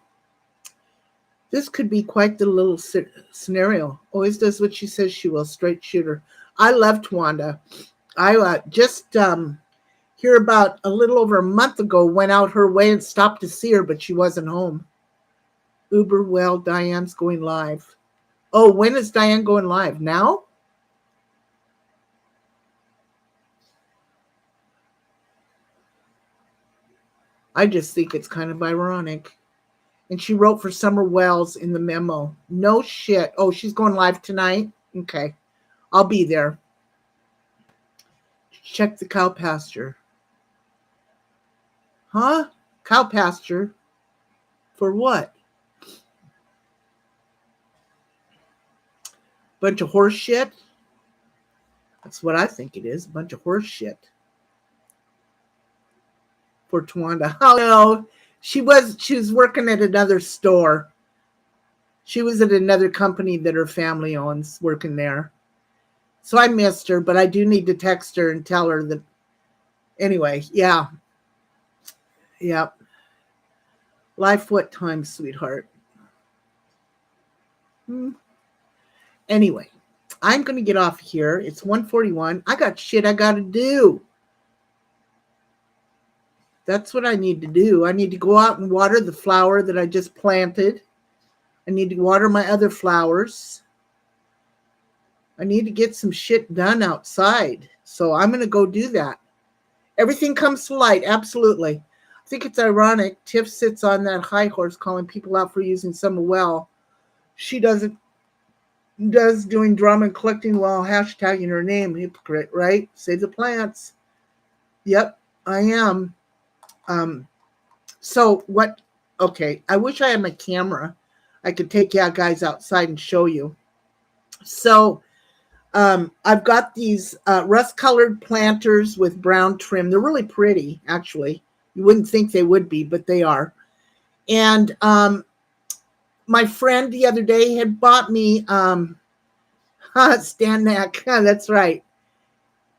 This could be quite the little scenario. Always does what she says she will. Straight shooter. I love Twanda. I just here about a little over a month ago went out her way and stopped to see her, but she wasn't home. Uber well, Diane's going live. Oh, when is Diane going live? Now? I just think it's kind of ironic. And she wrote for Summer Wells in the memo. No shit. Oh, she's going live tonight? Okay. I'll be there. Check the cow pasture. Huh? Cow pasture? For what? Bunch of horse shit? That's what I think it is. A bunch of horse shit. For Twanda. Oh no. She was working at another store. She was at another company that her family owns, working there. So I missed her, but I do need to text her and tell her that. Anyway, yeah. Yep. Life what time, sweetheart? Anyway, I'm going to get off here. It's 1:41. I got shit I got to do. That's what I need to do. I need to go out and water the flower that I just planted. I need to water my other flowers. I need to get some shit done outside. So I'm going to go do that. Everything comes to light. Absolutely. I think it's ironic. Tiff sits on that high horse calling people out for using Summer well. She does doing drama and collecting while hashtagging her name. Hypocrite, right? Save the plants. Yep, I am. So what? Okay, I wish I had my camera. I could take you guys outside and show you. So I've got these rust-colored planters with brown trim. They're really pretty, actually. You wouldn't think they would be, but they are. And my friend the other day had bought me Stand-Neck. That's right.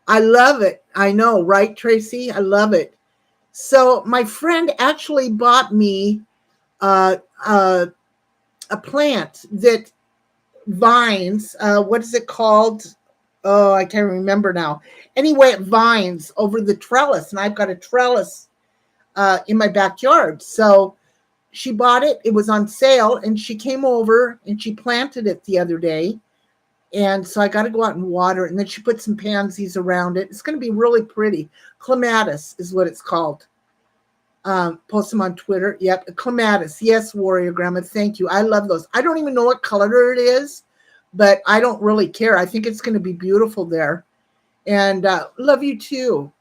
I love it. I know, right, Tracy? I love it. So my friend actually bought me a plant that vines. What is it called? Oh, I can't remember now. Anyway, it vines over the trellis, and I've got a trellis in my backyard. So she bought it. It was on sale, and she came over and she planted it the other day. And so I got to go out and water it. And then she put some pansies around it. It's going to be really pretty. Clematis is what it's called. Post them on Twitter. Yep, clematis. Yes, Warrior Grandma. Thank you. I love those. I don't even know what color it is, but I don't really care. I think it's going to be beautiful there. And love you too.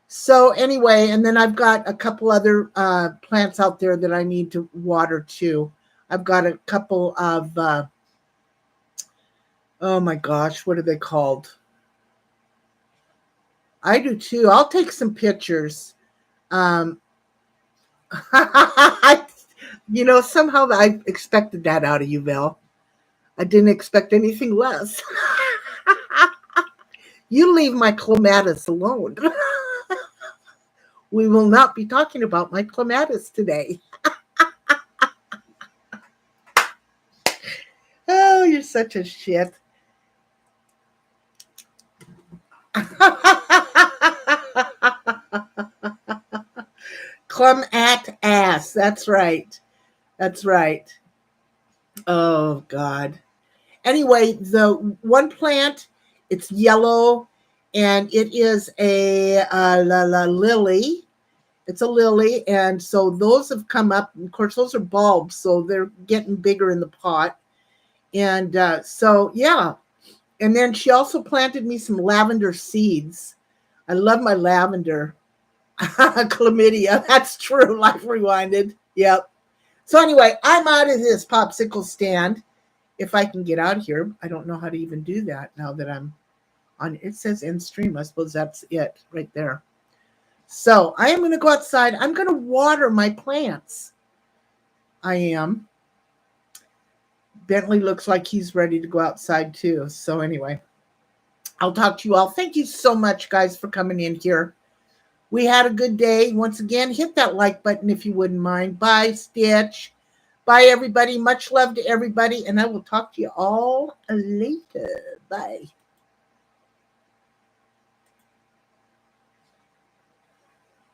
So anyway, and then I've got a couple other plants out there that I need to water too. I've got a couple of, oh my gosh, what are they called? I do too. I'll take some pictures. Somehow I expected that out of you, Val. I didn't expect anything less. You leave my clematis alone. We will not be talking about my clematis today. Oh, you're such a shit. Clum at ass. That's right. That's right. Oh, God. Anyway, the one plant, it's yellow, and it is a lily. It's a lily, and so those have come up. Of course, those are bulbs, so they're getting bigger in the pot. And so, yeah. And then she also planted me some lavender seeds. I love my lavender. Chlamydia. That's true. Life rewinded. Yep. So anyway, I'm out of this popsicle stand. If I can get out of here, I don't know how to even do that now that I'm on. It says end stream. I suppose that's it right there. So I am going to go outside. I'm going to water my plants. I am. Bentley looks like he's ready to go outside too. So anyway, I'll talk to you all. Thank you so much, guys, for coming in here. We had a good day. Once again, hit that like button if you wouldn't mind. Bye, Stitch. Bye, everybody. Much love to everybody. And I will talk to you all later. Bye.